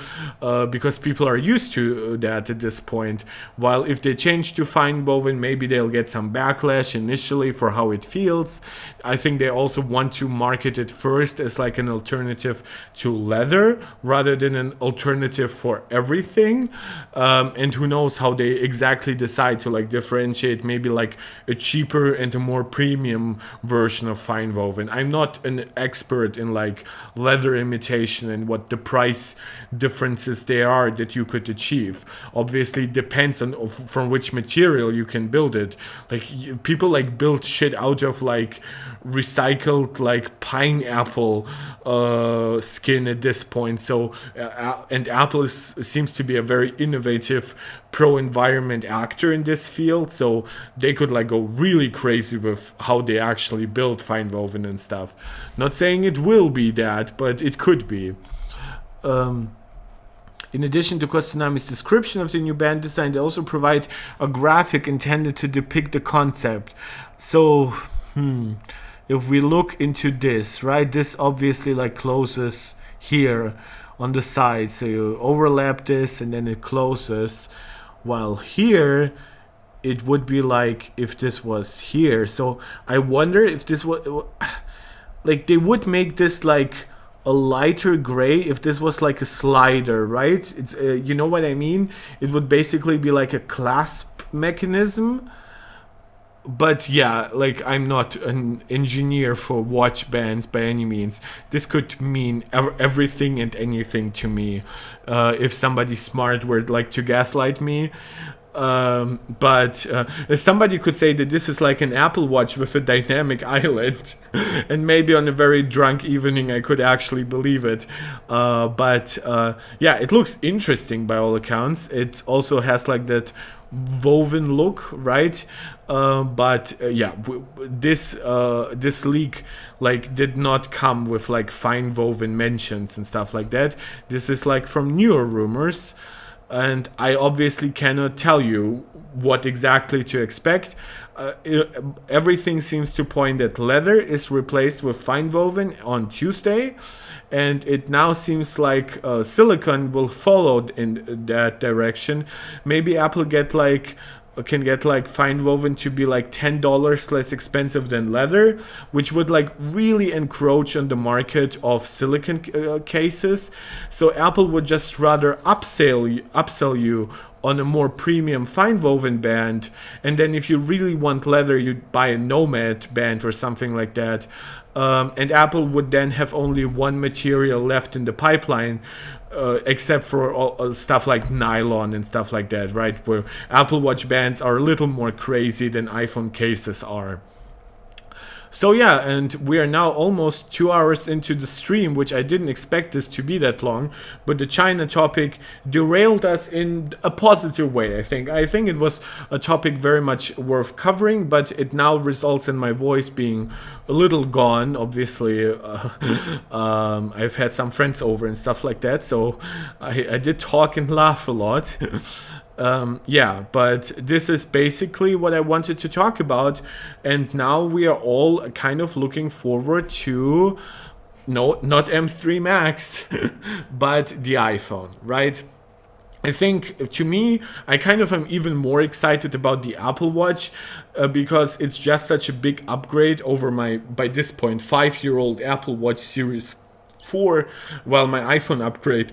[SPEAKER 1] Because people are used to that at this point. While if they change to fine woven, maybe they'll get some backlash initially for how it feels. I think they also want to market it first as like an alternative to leather rather than an alternative for everything. And who knows how they exactly decide to like differentiate maybe like a cheaper and a more premium version of fine woven. I'm not an expert in like leather imitation and what the price differences there are that you could achieve. Obviously, it depends on from which material you can build it. Like people like build shit out of like recycled like pineapple skin at this point. So and Apple seems to be a very innovative pro-environment actor in this field, so they could like go really crazy with how they actually build fine woven and stuff. Not saying it will be that, but it could be. In addition to Kostanami's description of the new band design, they also provide a graphic intended to depict the concept. So, if we look into this, right, this obviously like closes here on the side. So you overlap this and then it closes. While here, it would be like if this was here. So I wonder if this was, like they would make this like a lighter gray if this was like a slider, right? It's you know what I mean? It would basically be like a clasp mechanism. But yeah, like I'm not an engineer for watch bands by any means. This could mean everything and anything to me if somebody smart were like to gaslight me. But somebody could say that this is like an Apple Watch with a dynamic island, and maybe on a very drunk evening I could actually believe it. But yeah, it looks interesting by all accounts. It also has like that woven look, right? But yeah, this leak like did not come with like fine woven mentions and stuff like that. This is like from newer rumors, and I obviously cannot tell you what exactly to expect. Everything seems to point that leather is replaced with fine woven on Tuesday, and it now seems like silicone will follow in that direction. Maybe Apple can get like fine woven to be like $10 less expensive than leather, which would like really encroach on the market of silicon cases. So Apple would just rather upsell you on a more premium fine woven band, and then if you really want leather, you'd buy a Nomad band or something like that. And Apple would then have only one material left in the pipeline, except for all, stuff like nylon and stuff like that, right? Where Apple Watch bands are a little more crazy than iPhone cases are. So yeah, and we are now almost 2 hours into the stream, which I didn't expect this to be that long, but the China topic derailed us in a positive way, I think. I think it was a topic very much worth covering, but it now results in my voice being a little gone, obviously. I've had some friends over and stuff like that, so I did talk and laugh a lot. Yeah, but this is basically what I wanted to talk about, and now we are all kind of looking forward to, no, not M3 Max, but the iPhone, right? I think, to me, I kind of am even more excited about the Apple Watch because it's just such a big upgrade over my, by this point, 5-year-old Apple Watch Series 4, while my iPhone upgrade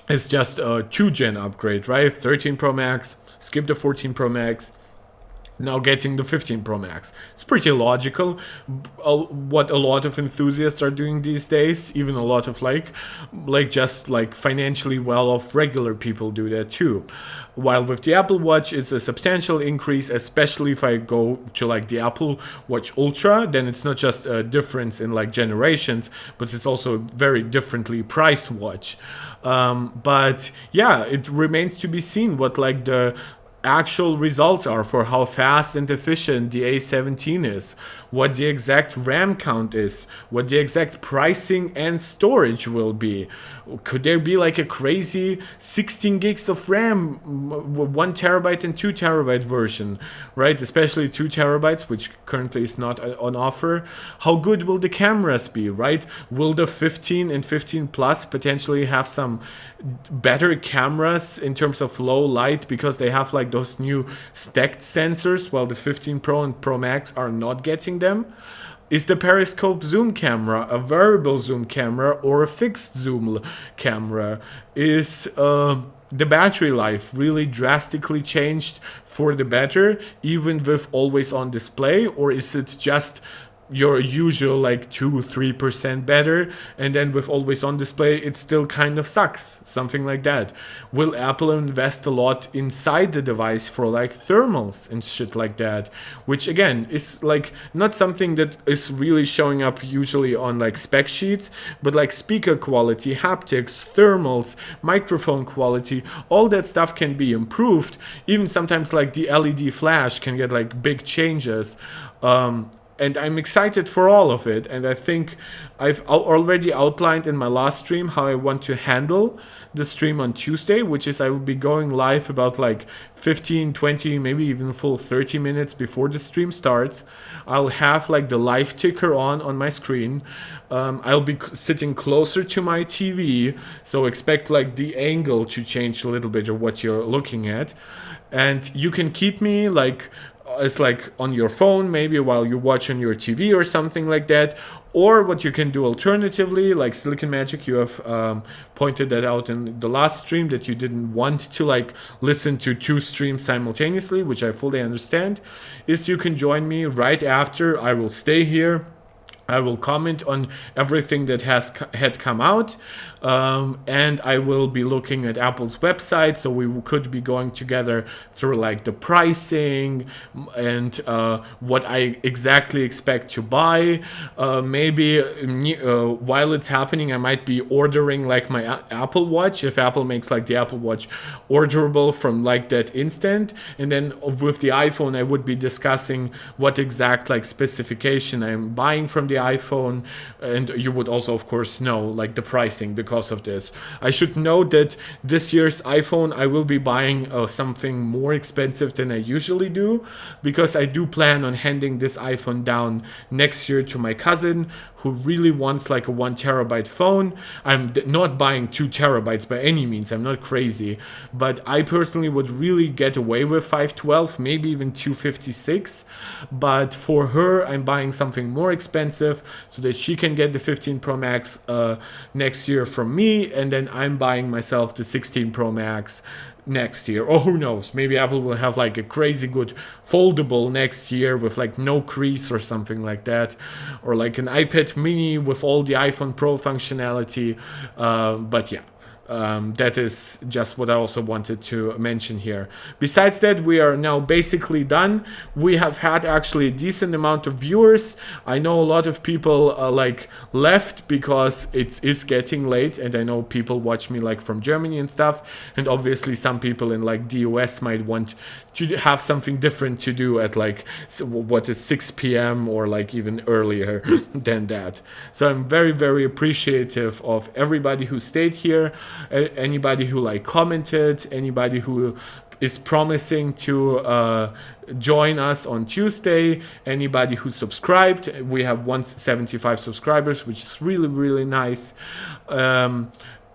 [SPEAKER 1] is just a 2-gen upgrade, right? 13 Pro Max, skip the 14 Pro Max, now getting the 15 Pro Max. It's pretty logical what a lot of enthusiasts are doing these days. Even a lot of like just like financially well-off regular people do that too. While with the Apple Watch, it's a substantial increase, especially if I go to like the Apple Watch Ultra, then it's not just a difference in like generations, but it's also a very differently priced watch. But yeah, it remains to be seen what like the actual results are for how fast and efficient the A17 is, what the exact RAM count is, what the exact pricing and storage will be. Could there be like a crazy 16 gigs of RAM, 1 terabyte and 2 terabyte version, right? Especially 2 terabytes, which currently is not on offer. How good will the cameras be, right? Will the 15 and 15 Plus potentially have some better cameras in terms of low light because they have like those new stacked sensors, while the 15 Pro and Pro Max are not getting them? Is the periscope zoom camera a variable zoom camera or a fixed zoom camera? Is the battery life really drastically changed for the better, even with always on display, or is it just your usual like 2-3% better, and then with always on display it still kind of sucks, something like that? Will Apple invest a lot inside the device for like thermals and shit like that, which again is like not something that is really showing up usually on like spec sheets, but like speaker quality, haptics, thermals, microphone quality, all that stuff can be improved. Even sometimes like the LED flash can get like big changes. And I'm excited for all of it. And I think I've already outlined in my last stream how I want to handle the stream on Tuesday, which is I will be going live about like 15, 20, maybe even full 30 minutes before the stream starts. I'll have like the live ticker on my screen. I'll be sitting closer to my TV, so expect like the angle to change a little bit of what you're looking at. And you can keep me like it's like on your phone maybe while you watch on your TV or something like that. Or what you can do alternatively, like Silicon Magic, you have pointed that out in the last stream, that you didn't want to like listen to 2 streams simultaneously, which I fully understand, is you can join me right after. I will stay here I will comment on everything that had come out, and I will be looking at Apple's website, so we could be going together through like the pricing and what I exactly expect to buy. Maybe while it's happening, I might be ordering like my Apple Watch, if Apple makes like the Apple Watch orderable from like that instant, and then with the iPhone I would be discussing what exact like specification I'm buying from the iPhone, and you would also of course know like the pricing because of this. I should note that this year's iPhone I will be buying something more expensive than I usually do, because I do plan on handing this iPhone down next year to my cousin who really wants like a 1 terabyte phone. I'm not buying 2 terabytes by any means, I'm not crazy, but I personally would really get away with 512, maybe even 256, but for her I'm buying something more expensive so that she can get the 15 Pro Max next year from me, and then I'm buying myself the 16 Pro Max next year. Or who knows, maybe Apple will have like a crazy good foldable next year with like no crease or something like that, or like an iPad mini with all the iPhone Pro functionality. But yeah, that is just what I also wanted to mention here. Besides that, we are now basically done. We have had actually a decent amount of viewers. I know a lot of people like left because it is getting late, and I know people watch me like from Germany and stuff, and obviously some people in like the US might want to have something different to do at like what is 6 p.m. or like even earlier than that. So I'm very, very appreciative of everybody who stayed here, anybody who like commented, anybody who is promising to join us on Tuesday, anybody who subscribed. We have 175 subscribers, which is really, really nice.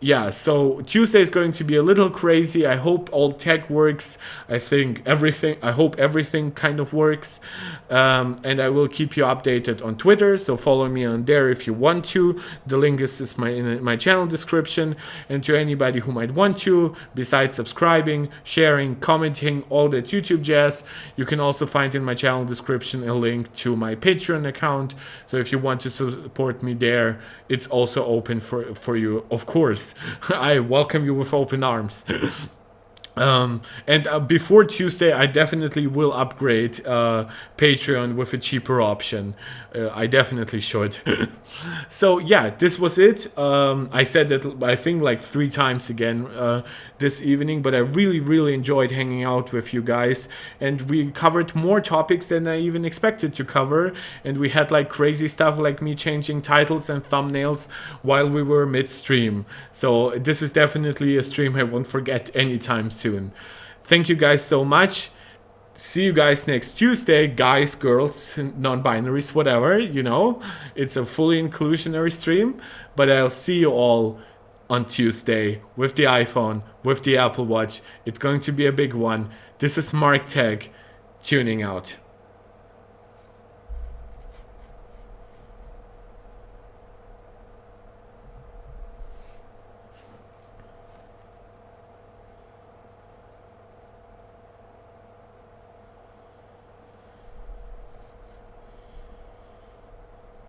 [SPEAKER 1] Yeah, so Tuesday is going to be a little crazy. I hope all tech works. I hope everything kind of works. And I will keep you updated on Twitter, so follow me on there if you want to. The link is in my channel description. And to anybody who might want to, besides subscribing, sharing, commenting, all that YouTube jazz, you can also find in my channel description a link to my Patreon account. So if you want to support me there, it's also open for you, of course. I welcome you with open arms. And before Tuesday, I definitely will upgrade Patreon with a cheaper option. I definitely should. So yeah, this was it. I said that I think like 3 times again this evening, but I really, really enjoyed hanging out with you guys, and we covered more topics than I even expected to cover, and we had like crazy stuff like me changing titles and thumbnails while we were midstream. So this is definitely a stream I won't forget anytime soon. Thank you guys so much. See you guys next Tuesday, guys, girls, non-binaries, whatever, you know. It's a fully inclusionary stream, but I'll see you all on Tuesday with the iPhone, with the Apple Watch. It's going to be a big one. This is Mark Tech, tuning out.